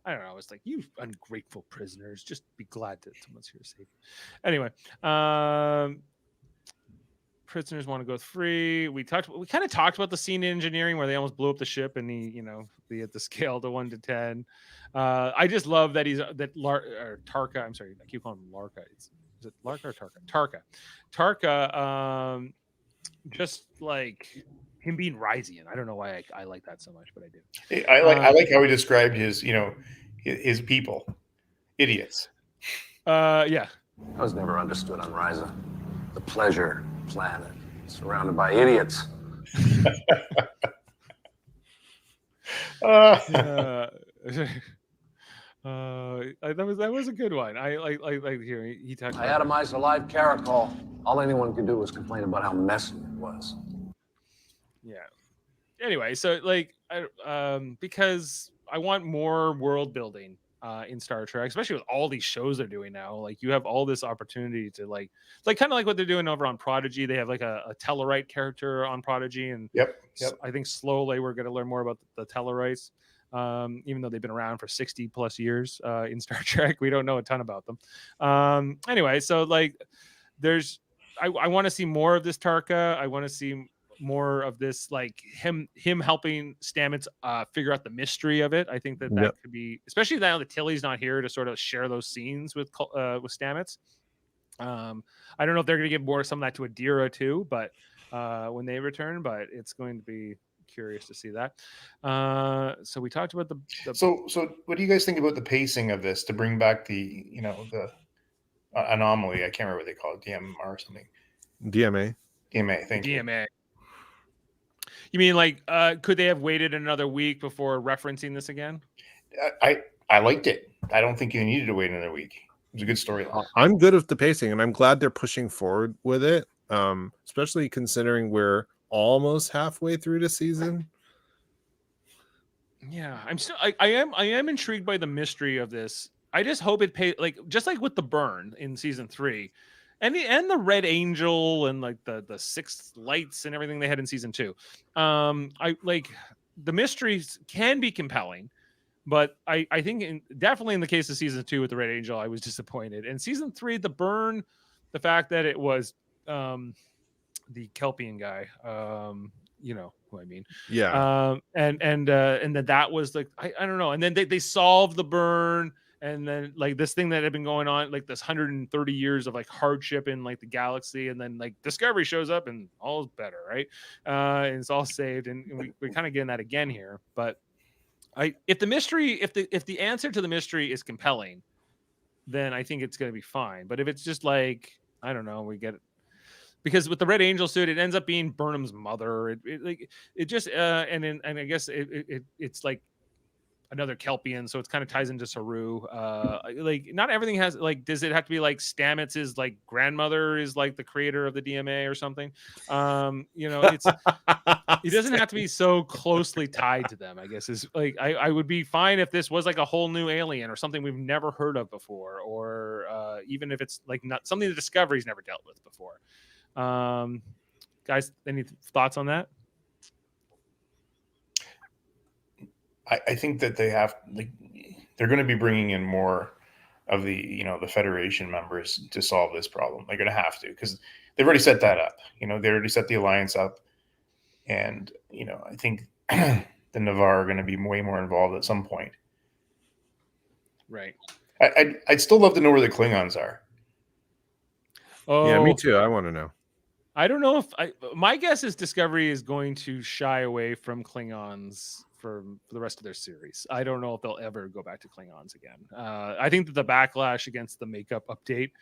I don't know. It's like, you ungrateful prisoners. Just be glad that someone's here to save you. Anyway, prisoners want to go free. We kind of talked about the scene in engineering where they almost blew up the ship, and be at the scale to 1 to 10. I just love that Tarka. I'm sorry, I keep calling him Larka. Is it Larka or Tarka? Tarka. Just like him being Ryzian. I don't know why I like that so much, but I do. I like how he described his people, idiots. Yeah. I was never understood on Ryza. The pleasure planet, surrounded by idiots. That was a good one. I like hearing he talked. I atomized a live caracol. All anyone could do was complain about how messy it was. Yeah. Anyway, so like, because I want more world building in Star Trek, especially with all these shows they're doing now. Like, you have all this opportunity to like kind of like what they're doing over on Prodigy. They have like a Tellarite character on Prodigy, and yep. I think slowly we're going to learn more about the Tellarites. Even though they've been around for 60 plus years in Star Trek, we don't know a ton about them. Anyway, so like, I want to see more of this Tarka. I want to see more of this, like him helping Stamets figure out the mystery of it. I think that could be, especially now that Tilly's not here to sort of share those scenes with Stamets. I don't know if they're going to give more some of that to Adira too, but when they return, but it's going to be curious to see that. So we talked about the So what do you guys think about the pacing of this to bring back the anomaly? I can't remember what they call it, DMR or something. DMA. Thank you. DMA. You mean like, could they have waited another week before referencing this again? I liked it. I don't think you needed to wait another week. It was a good storyline. I'm good with the pacing, and I'm glad they're pushing forward with it, especially considering we're almost halfway through the season. Yeah, I am intrigued by the mystery of this. I just hope it pays, like, just like with the burn in season 3, and the Red Angel and like the Six Lights and everything they had in season 2. I like the mysteries can be compelling, but I think definitely in the case of season 2 with the Red Angel, I was disappointed. And season 3, the burn, the fact that it was the Kelpian guy, you know who I mean. Yeah. And that was like, I don't know. And then they solved the burn, and then like this thing that had been going on, like this 130 years of like hardship in like the galaxy, and then like Discovery shows up and all's better, right? And it's all saved, and we're kind of getting that again here. But if the answer to the mystery is compelling, then I think it's going to be fine. But if it's just like, I don't know, we get it. Because with the Red Angel suit, it ends up being Burnham's mother. It just and I guess it's like another Kelpian, so it kind of ties into Saru. Like, not everything has, like, does it have to be like Stamets' like grandmother is like the creator of the DMA or something? It's it doesn't have to be so closely tied to them. I guess is like, I would be fine if this was like a whole new alien or something we've never heard of before, or even if it's like not something the Discovery's never dealt with before. Guys, any thoughts on that? I think that they're going to be bringing in more of the Federation members to solve this problem. They're going to have to, because they've already set that up. They already set the alliance up, and I think the Navarre are going to be way more involved at some point. Right. I'd still love to know where the Klingons are. Oh, yeah, me too. I want to know. I don't know my guess is Discovery is going to shy away from Klingons for the rest of their series. I don't know if they'll ever go back to Klingons again. I think that the backlash against the makeup update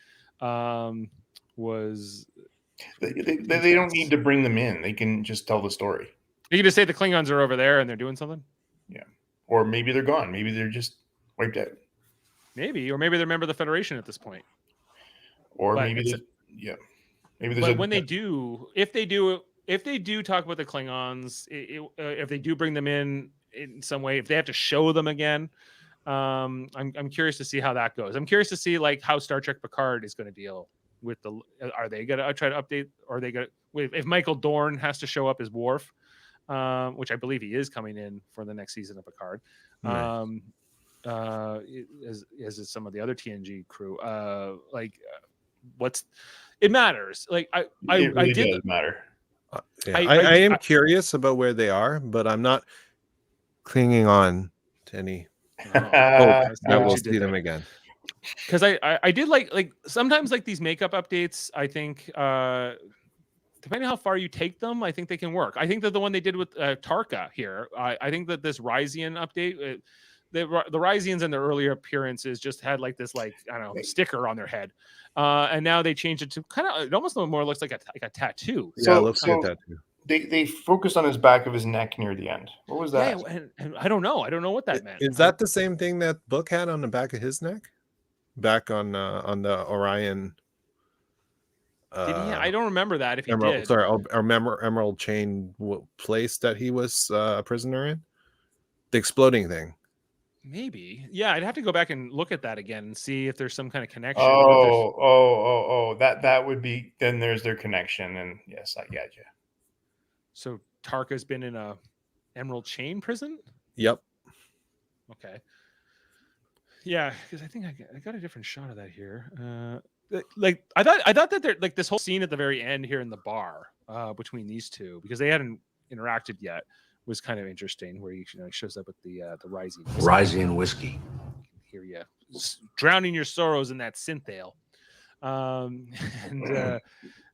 was... They don't need to bring them in. They can just tell the story. You can just say the Klingons are over there and they're doing something? Yeah. Or maybe they're gone. Maybe they're just wiped out. Maybe. Or maybe they're a member of the Federation at this point. Or maybe yeah. Maybe there's but when they do, if they do talk about the Klingons, if they do bring them in some way, if they have to show them again, I'm curious to see how that goes. I'm curious to see like how Star Trek Picard is going to deal with the. Are they going to try to update? Or are they going to if Michael Dorn has to show up as Worf, which I believe he is coming in for the next season of Picard. Nice. As is some of the other TNG crew. What's it matters? Like It really does matter. I am curious about where they are, but I'm not clinging on to any hope that we'll see them again. Because I did like sometimes like these makeup updates. I think depending on how far you take them, I think they can work. I think that the one they did with Tarka here, I think that this Ryzian update. The Ryzians in their earlier appearances just had like this I don't know sticker on their head, and now they changed it to kind of it almost more looks like a tattoo. Yeah, it looks like a tattoo. They focused on his back of his neck near the end. What was that? Yeah, and I don't know what that meant. Is that the same thing that Book had on the back of his neck? Back on the Orion. Did he? I don't remember that. If he emerald, did, sorry, emerald chain place that he was a prisoner in, the exploding thing. Maybe. Yeah, I'd have to go back and look at that again and see if there's some kind of connection. That would be then. There's their connection, and yes, I get you. So Tarka's been in a emerald chain prison. Yep. Okay. Yeah, because I think I got a different shot of that here. Like I thought that there like this whole scene at the very end here in the bar between these two, because they hadn't interacted yet, was kind of interesting. Where he shows up with the Ryzian whiskey. Here you drowning your sorrows in that synth ale.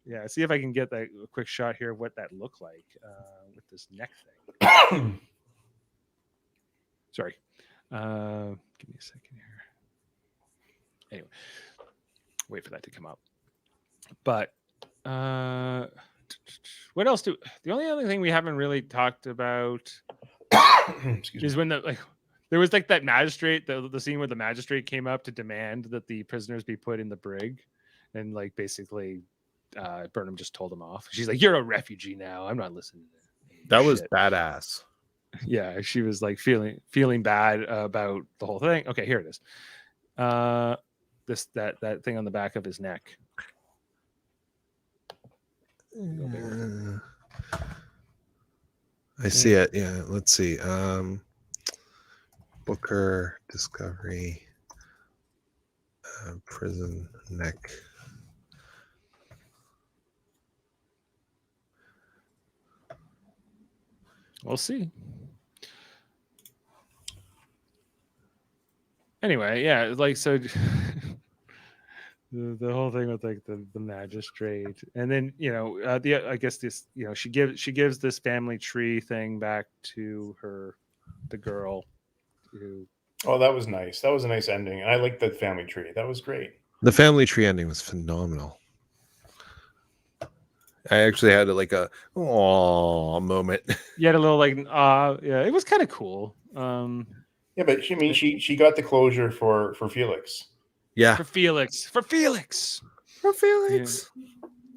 Yeah, see if I can get that quick shot here of what that looked like with this neck thing. Sorry. Give me a second here. Anyway, wait for that to come up. But what else the only other thing we haven't really talked about is when there was like that magistrate, the scene where the magistrate came up to demand that the prisoners be put in the brig, and like basically Burnham just told him off. She's like, "You're a refugee now. I'm not listening to that." Was badass. Yeah, she was like feeling bad about the whole thing. Okay, here it is. That thing on the back of his neck. I see it. Yeah, let's see. Booker Discovery prison neck. We'll see. Anyway, yeah, like so the whole thing with like the magistrate, and then I guess this she gives this family tree thing back to the girl who. Oh, that was nice. That was a nice ending. I liked that family tree. That was great. The family tree ending was phenomenal. I actually had like a moment. You had a little yeah, it was kind of cool. Yeah, but she got the closure for Felix. Yeah, for Felix. Yeah.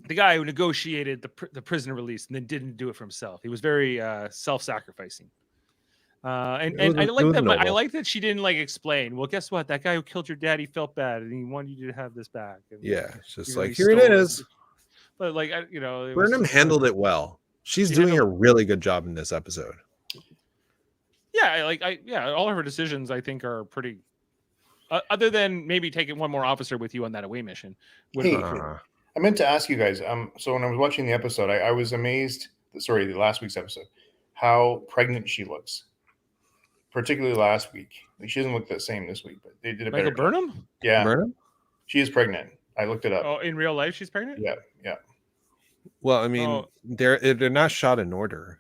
The guy who negotiated the prisoner release and then didn't do it for himself. He was very self-sacrificing. And I like that. But I like that she didn't explain. Well, guess what? That guy who killed your daddy felt bad, and he wanted you to have this back. And, yeah, it's just like here it is. But Burnham handled it well. She's doing a really good job in this episode. Yeah, all of her decisions I think are pretty. Other than maybe taking one more officer with you on that away mission. Hey, I meant to ask you guys. So when I was watching the episode, I was amazed. Sorry, the last week's episode, how pregnant she looks. Particularly last week. She doesn't look the same this week, but they did a better job. Burnham? Yeah, Burnham? She is pregnant. I looked it up. Oh, in real life, she's pregnant? Yeah. Well, I mean, they're not shot in order.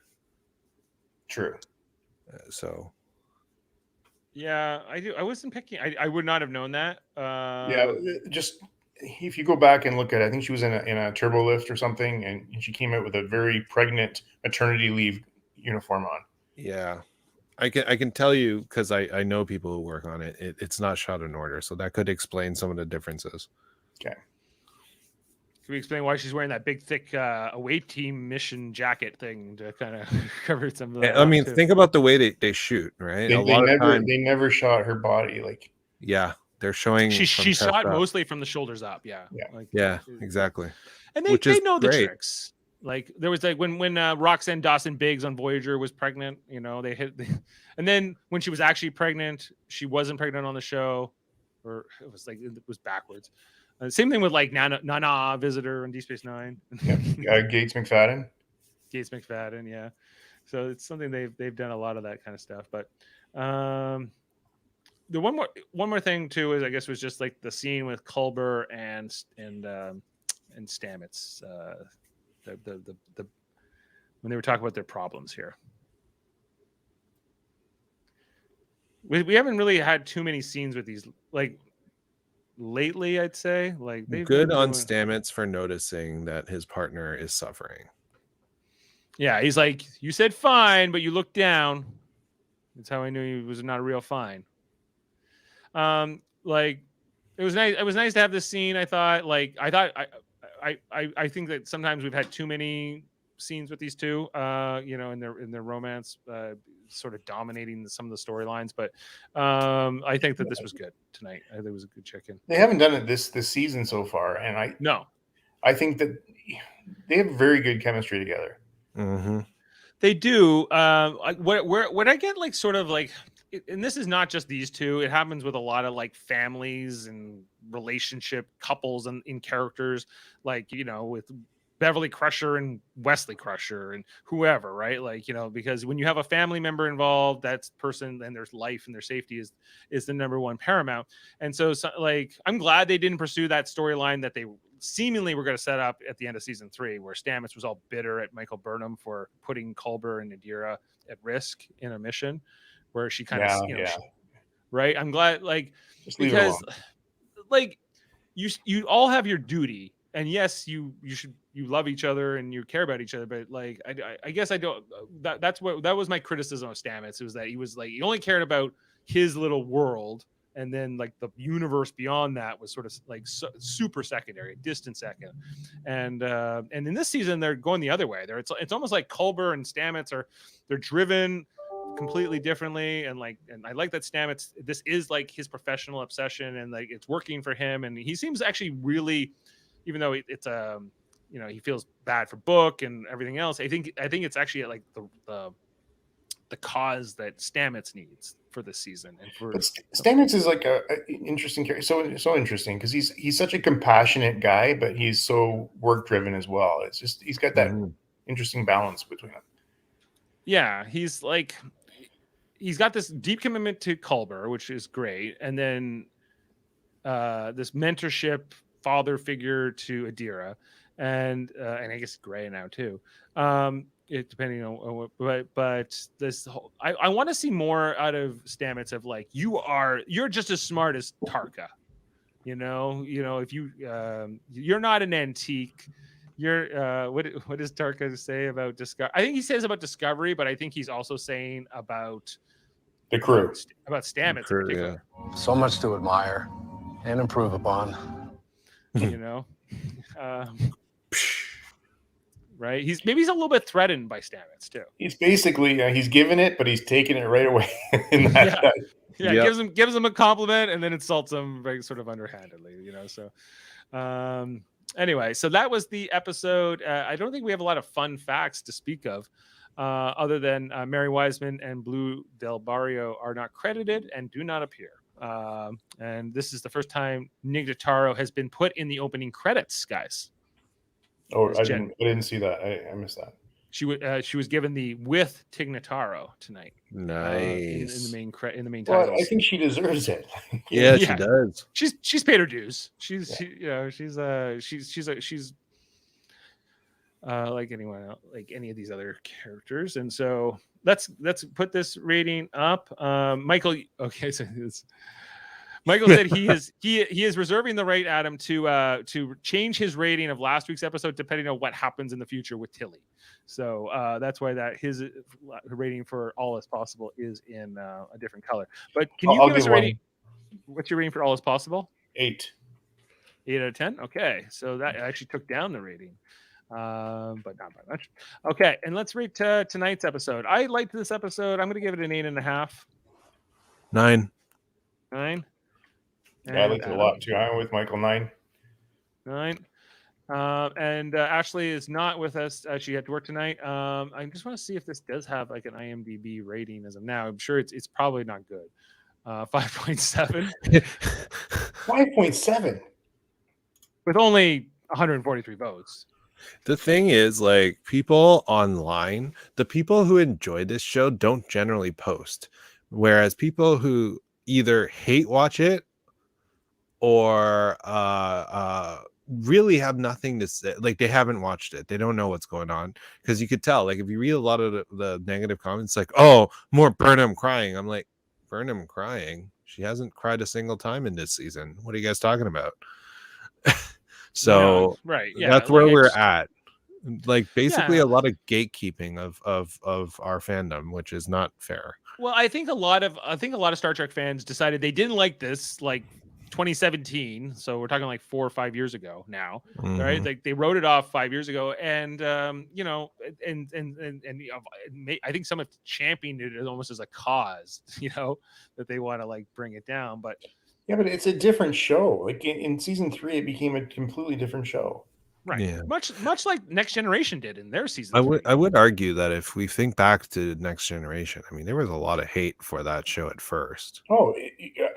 True. So. Yeah, I do. I wasn't picking. I would not have known that. Yeah, just if you go back and look at it, I think she was in a turbo lift or something, and she came out with a very pregnant maternity leave uniform on. Yeah. I can tell you because I know people who work on it. It's not shot in order, so that could explain some of the differences. Okay. we explain why she's wearing that big, thick away team mission jacket thing to kind of cover some of that? I mean, think about the way they shoot, right? They never shot her body. Like, yeah, they're showing she from shot chest up. mostly from the shoulders up. Yeah. Like, Yeah, exactly. And Which they is know the great. tricks. Like there was like when Roxanne Dawson Biggs on Voyager was pregnant, you know, and then when she was actually pregnant, she wasn't pregnant on the show, or it was backwards. Same thing with like Nana Visitor and Deep Space Nine. Gates McFadden. Gates McFadden, yeah. So it's something they've done a lot of that kind of stuff. But the one more thing too is I guess was just like the scene with Culber and Stamets. The when they were talking about their problems here. We haven't really had too many scenes with these like lately, I'd say. Like they've Good been on doing... Stamets for noticing that his partner is suffering. Yeah, he's like, you said fine, but you looked down. That's how I knew he was not a real fine. Like it was nice. It was nice to have this scene. I think that sometimes we've had too many scenes with these two, you know, in their romance, sort of dominating some of the storylines. But I think that this was good tonight. I think it was a good check-in. They haven't done it this season so far, and I think that they have very good chemistry together. Mm-hmm. They do. What I get like sort of like, and this is not just these two. It happens with a lot of like families and relationship couples and in characters, like, you know, with Beverly Crusher and Wesley Crusher and whoever, right? Like, you know, because when you have a family member involved, that's person and their life and their safety is the number one paramount. And so like, I'm glad they didn't pursue that storyline that they seemingly were going to set up at the end of season 3, where Stamets was all bitter at Michael Burnham for putting Culber and Nadira at risk in a mission where she kind of, you know, right. I'm glad, like, because like you all have your duty, and yes, you love each other and you care about each other, but like I guess I don't. That was my criticism of Stamets. It was that he was like, he only cared about his little world, and then like the universe beyond that was sort of like super secondary, distant second. And in this season they're going the other way. It's almost like Culber and Stamets they're driven completely differently, and I like that Stamets, this is like his professional obsession, and like it's working for him, and he seems actually really, even though it's you know, he feels bad for Book and everything else, I think it's actually like the cause that Stamets needs for this season. And for Stamets is like a interesting character, so interesting because he's such a compassionate guy, but he's so work driven as well. It's just he's got that interesting balance between them. Yeah, he's got this deep commitment to Culber, which is great, and then this mentorship father figure to Adira, and I guess Gray now too. Depending on what, but this whole, I want to see more out of Stamets of like, you're just as smart as Tarka, you know, if you you're not an antique. You're what does Tarka say about Discovery? I think he says about Discovery, but I think he's also saying about the crew, about Stamets in particular. Yeah. So much to admire and improve upon. You know, right? He's a little bit threatened by Stamets too. He's basically he's giving it, but he's taking it right away. Gives him a compliment and then insults him very sort of underhandedly, you know. So. Anyway, so that was the episode. I don't think we have a lot of fun facts to speak of, other than Mary Wiseman and Blue Del Barrio are not credited and do not appear. And this is the first time Tig Notaro has been put in the opening credits, guys. Oh, I didn't see that. I missed that. She was given the with Tig Notaro tonight. Nice. In the main titles. Well, I think she deserves it. Yeah, she does. She's paid her dues. She's like anyone else, like any of these other characters. And so let's put this rating up. Michael, okay, so Michael said he is reserving the right, Adam, to change his rating of last week's episode depending on what happens in the future with Tilly. So that's why that his rating for All Is Possible is in a different color. But can you give us a rating? What's your rating for All Is Possible? 8. 8 out of 10. Okay, so that actually took down the rating, but not by much. Okay, and let's rate tonight's episode. I liked this episode. I'm going to give it an 8.5. 9. 9. Yeah, I liked it a lot too. I'm with Michael. 9. 9. And Ashley is not with us. She had to work tonight. I just want to see if this does have like an IMDb rating as of now. I'm sure it's probably not good. 5.7. 5.7 with only 143 votes. The thing is, like, people online, the people who enjoy this show don't generally post, whereas people who either hate watch it or really have nothing to say, like they haven't watched it, they don't know what's going on, because you could tell, like, if you read a lot of the negative comments, like, oh, more Burnham crying. I'm like, Burnham crying? She hasn't cried a single time in this season. What are you guys talking about? So yeah, right, yeah, that's where we're at. Like, basically yeah. a lot of gatekeeping of our fandom, which is not fair. Well, I think a lot of Star Trek fans decided they didn't like this, like 2017. So we're talking like 4 or 5 years ago now, right? Like they wrote it off 5 years ago, and you know, and I think some have championed it almost as a cause, you know, that they want to like bring it down. But yeah, but it's a different show. Like in season 3, it became a completely different show. Right. Yeah. Much like Next Generation did in their season. I would argue that if we think back to Next Generation, I mean, there was a lot of hate for that show at first. Oh,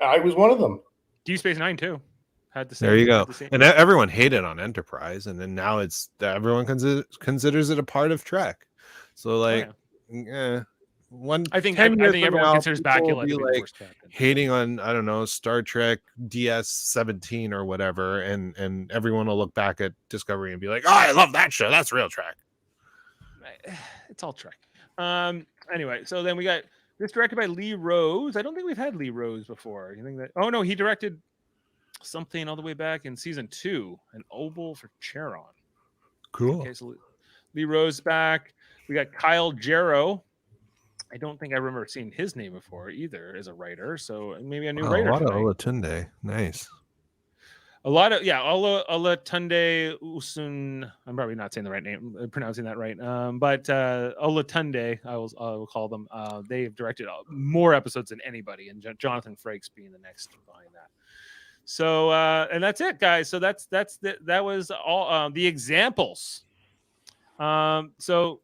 I was one of them. Deep Space Nine too. Had the same. There you go. Same. And everyone hated on Enterprise, and then now it's everyone considers it a part of Trek. So like, I think everyone considers Bakula to be like worst captain. Hating on, I don't know, Star Trek DS-17 or whatever, and everyone will look back at Discovery and be like, oh, I love that show, that's real Trek. It's all Trek. Anyway, so then we got this directed by Lee Rose. I don't think we've had Lee Rose before. You think that? Oh no, he directed something all the way back in season 2, An Oval for Charon. Cool. Okay, so Lee Rose back. We got Kyle Jarrow. I don't think I remember seeing his name before either as a writer. So maybe a new writer. A lot tonight. of Olatunde. Nice. A lot of Olatunde Usun. I'm probably not saying the right name, pronouncing that right. But Olatunde, I will call them. They've directed more episodes than anybody, and Jonathan Frakes being the next behind that. So and that's it, guys. So that was all the examples. So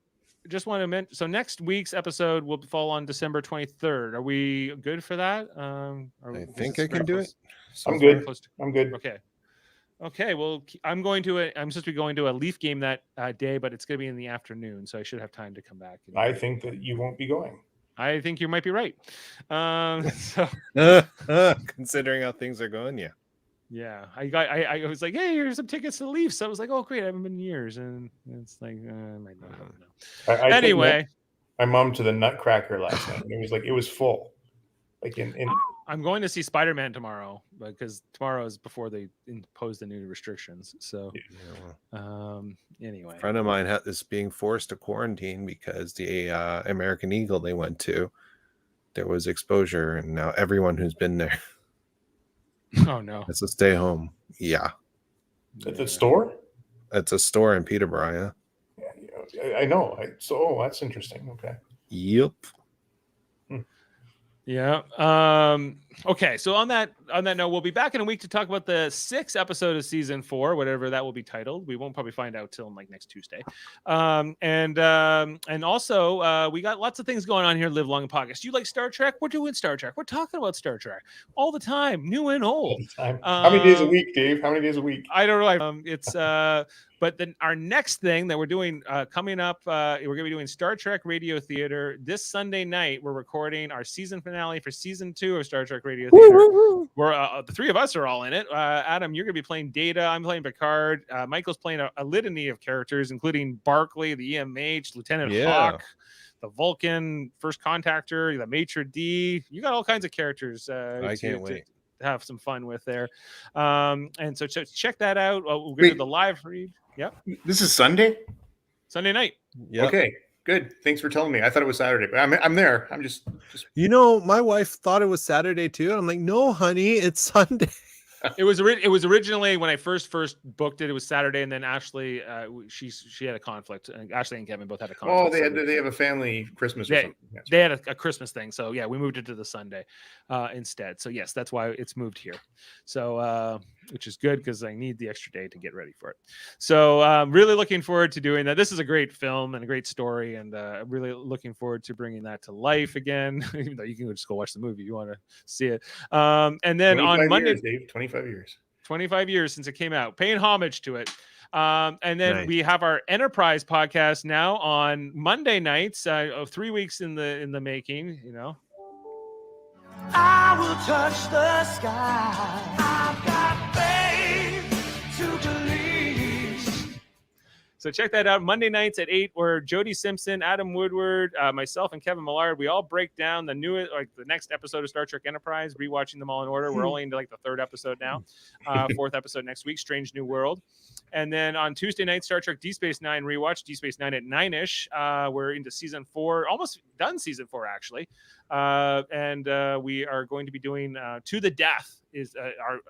just want to mention. So next week's episode will fall on December 23rd. Are we good for that? I think I can do it. I'm good. I'm good. Okay. Well, I'm supposed to be going to a Leaf game that day, but it's going to be in the afternoon, so I should have time to come back. I think that you won't be going. I think you might be right. So considering how things are going, yeah. Yeah, I was like, hey, here's some tickets to the Leafs. So I was like, oh, great, I haven't been in years, and it's like, I might not know. Anyway, I mummed to the Nutcracker last night. It was full. Like I'm going to see Spider-Man tomorrow, because tomorrow is before they impose the new restrictions. So, anyway, a friend of mine is being forced to quarantine because the American Eagle they went to, there was exposure, and now everyone who's been there. Oh no! It's a stay home. Yeah. At the store? It's a store in Peterborough. Yeah, I know. That's interesting. Okay. Yep. Yeah. Okay. So on that note, we'll be back in a week to talk about the 6th episode of season 4, whatever that will be titled. We won't probably find out till like next Tuesday. And also we got lots of things going on here. Live Long and Podcast. You like Star Trek? We're doing Star Trek. We're talking about Star Trek all the time, new and old. How many days a week, Dave? How many days a week? I don't know. It's but then our next thing that we're doing coming up, we're going to be doing Star Trek Radio Theater this Sunday night. We're recording our season finale for season 2 of Star Trek Radio Theater. We're the 3 of us are all in it. Adam, you're going to be playing Data. I'm playing Picard. Michael's playing a litany of characters, incling Barclay, the EMH, Lieutenant Hawk, the Vulcan, First Contactor, the Maitre D. You got all kinds of characters. I can't wait. Have some fun with there. And so check that out. We're going to do the live read. Yep. This is Sunday night. Yeah. Okay, good. Thanks for telling me. I thought it was Saturday, but I'm there. I'm just You know, my wife thought it was Saturday too. I'm like, no, honey, it's Sunday. It was originally when I first booked it. It was Saturday, and then Ashley, she had a conflict. Ashley and Kevin both had a conflict. Oh, they have a family Christmas or something. They had a Christmas thing, so yeah, we moved it to the Sunday instead. So yes, that's why it's moved here. So which is good because I need the extra day to get ready for it. So really looking forward to doing that. This is a great film and a great story, and really looking forward to bringing that to life again. Even though you can just go watch the movie if you want to see it. And then on Monday, Dave, 25 years. 25 years since it came out, paying homage to it. And then Nice. we have our Enterprise podcast now on Monday nights, 3 weeks in the making, you know. I will touch the sky. I've got faith to believe. So check that out Monday nights at 8, where Jody Simpson, Adam Woodward, myself, and Kevin Millard, we all break down the next episode of Star Trek Enterprise, rewatching them all in order. We're only into like the 3rd episode now, 4th episode next week, Strange New World. And then on Tuesday night, Star Trek Deep Space Nine rewatch, Deep Space Nine at 9-ish. We're into season 4, almost done season 4 actually. And we are going to be doing To the Death is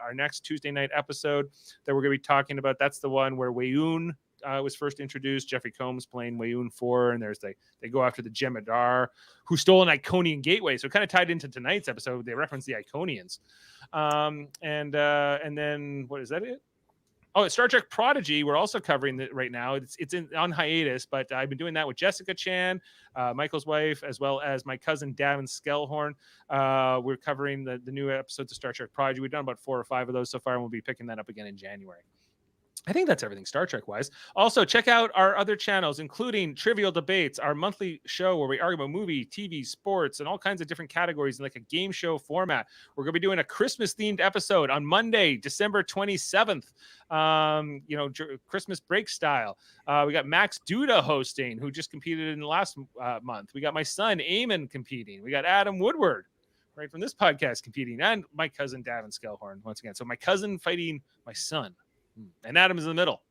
our next Tuesday night episode that we're going to be talking about. That's the one where Weyoun was first introduced. Jeffrey Combs playing Weyoun 4, and they go after the Jem'Hadar, who stole an Iconian gateway. So it kind of tied into tonight's episode. They reference the Iconians, and then what is that? It. Oh, Star Trek Prodigy. We're also covering it right now. It's on hiatus, but I've been doing that with Jessica Chan, Michael's wife, as well as my cousin Davin Skellhorn. We're covering the new episodes of Star Trek Prodigy. We've done about 4 or 5 of those so far, and we'll be picking that up again in January. I think that's everything Star Trek wise. Also, check out our other channels, including Trivial Debates, our monthly show where we argue about movie, TV, sports, and all kinds of different categories in like a game show format. We're going to be doing a Christmas themed episode on Monday, December 27th. Christmas break style. We got Max Duda hosting, who just competed in the last month. We got my son Eamon competing. We got Adam Woodward, right from this podcast, competing, and my cousin Davin Skellhorn once again. So my cousin fighting my son. And Adam is in the middle.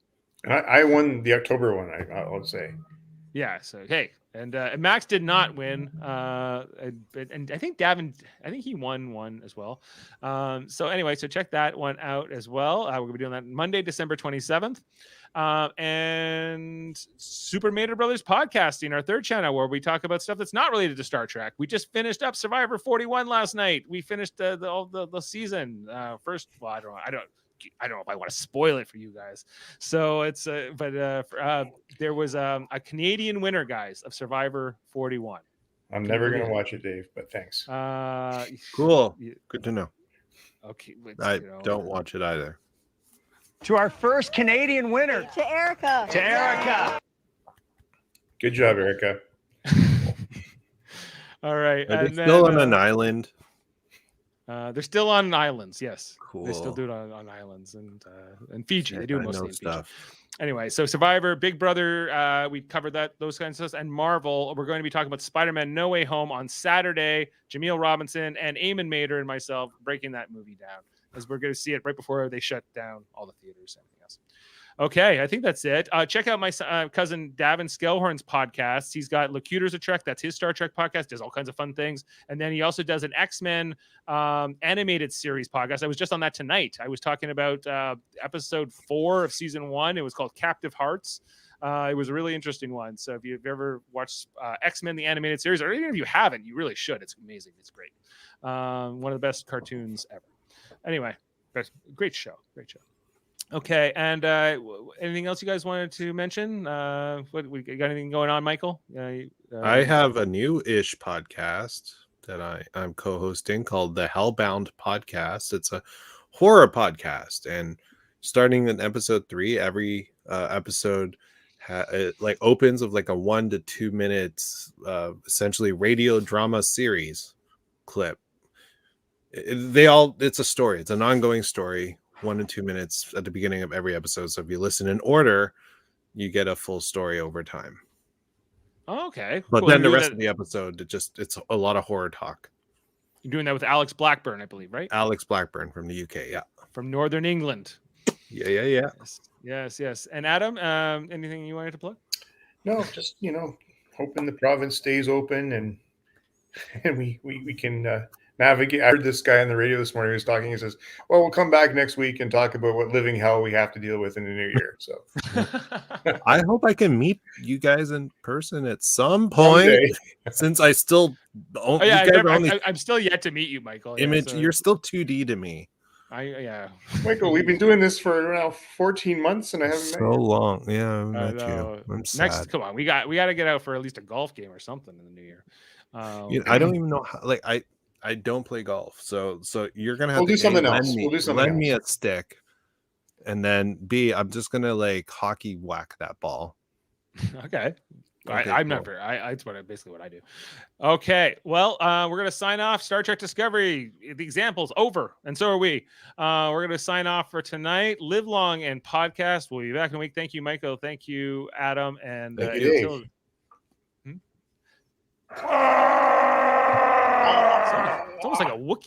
I won the October one, I would say. Yeah. So, hey. And Max did not win. And I think Davin, he won one as well. So anyway, so check that one out as well. We're going to be doing that Monday, December 27th. And Super Mater Brothers Podcasting, our 3rd channel, where we talk about stuff that's not related to Star Trek. We just finished up Survivor 41 last night. We finished the season. First, well, I don't know if I want to spoil it for you guys. So it's, there was a Canadian winner, guys, of Survivor 41. I'm never going to watch it, Dave, but thanks. Cool. Good to know. Okay. I don't watch it either. To our first Canadian winner. To Erica. To Erica. Good job, Erica. All right. Are they still on an island? They're still on islands, yes. Cool. They still do it on islands and Fiji. They do it mostly in stuff. Fiji. Anyway, so Survivor, Big Brother, we covered those kinds of stuff, and Marvel. We're going to be talking about Spider-Man: No Way Home on Saturday. Jaemeel Robinson and Eamon Mater and myself breaking that movie down, as we're going to see it right before they shut down all the theaters and everything else. Okay, I think that's it. Check out my cousin Davin Skellhorn's podcast. He's got Locutors of Trek. That's his Star Trek podcast. Does all kinds of fun things. And then he also does an X-Men animated series podcast. I was just on that tonight. I was talking about episode 4 of season 1. It was called Captive Hearts. It was a really interesting one. So if you've ever watched X-Men, the animated series, or even if you haven't, you really should. It's amazing. It's great. One of the best cartoons ever. Anyway, great show. Great show. Okay, and anything else you guys wanted to mention? What we got anything going on, Michael? I have a new-ish podcast that I'm co-hosting called the Hellbound Podcast. It's a horror podcast, and starting in episode 3, every episode it opens with like a 1 to 2 minutes, essentially radio drama series clip. It's a story. It's an ongoing story. 1 to 2 minutes at the beginning of every episode. So if you listen in order, you get a full story over time. Oh, okay. But cool. then the rest of the episode, it's a lot of horror talk. You're doing that with Alex Blackburn, I believe, right? Alex Blackburn from the UK, yeah. From Northern England. Yeah. Yes. And Adam, anything you wanted to plug? No, just, hoping the province stays open and we can navigate. I heard this guy on the radio this morning who was talking. He says, "Well, we'll come back next week and talk about what living hell we have to deal with in the new year." So I hope I can meet you guys in person at some point. Someday. Since I still, Oh, yeah, I'm still yet to meet you, Michael. Yeah, image. so You're still 2D to me. Michael, we've been doing this for now 14 months, and I haven't met So you. long. Yeah, I I met you. know. I'm sad. Next, come on, we got to get out for at least a golf game or something in the new year. I don't even know how, like I don't play golf, so you're gonna have We'll to do something lend else. me, We'll do something lend me a else. stick, and then B, I'm just gonna like hockey whack that ball. Okay. Okay, I'm cool. never. It's basically what I do. Okay. Well, we're gonna sign off. Star Trek Discovery. The example's over, and so are we. We're gonna sign off for tonight. Live long and podcast. We'll be back in a week. Thank you, Michael. Thank you, Adam. And Thank you, Dave. it's almost like a Wookiee.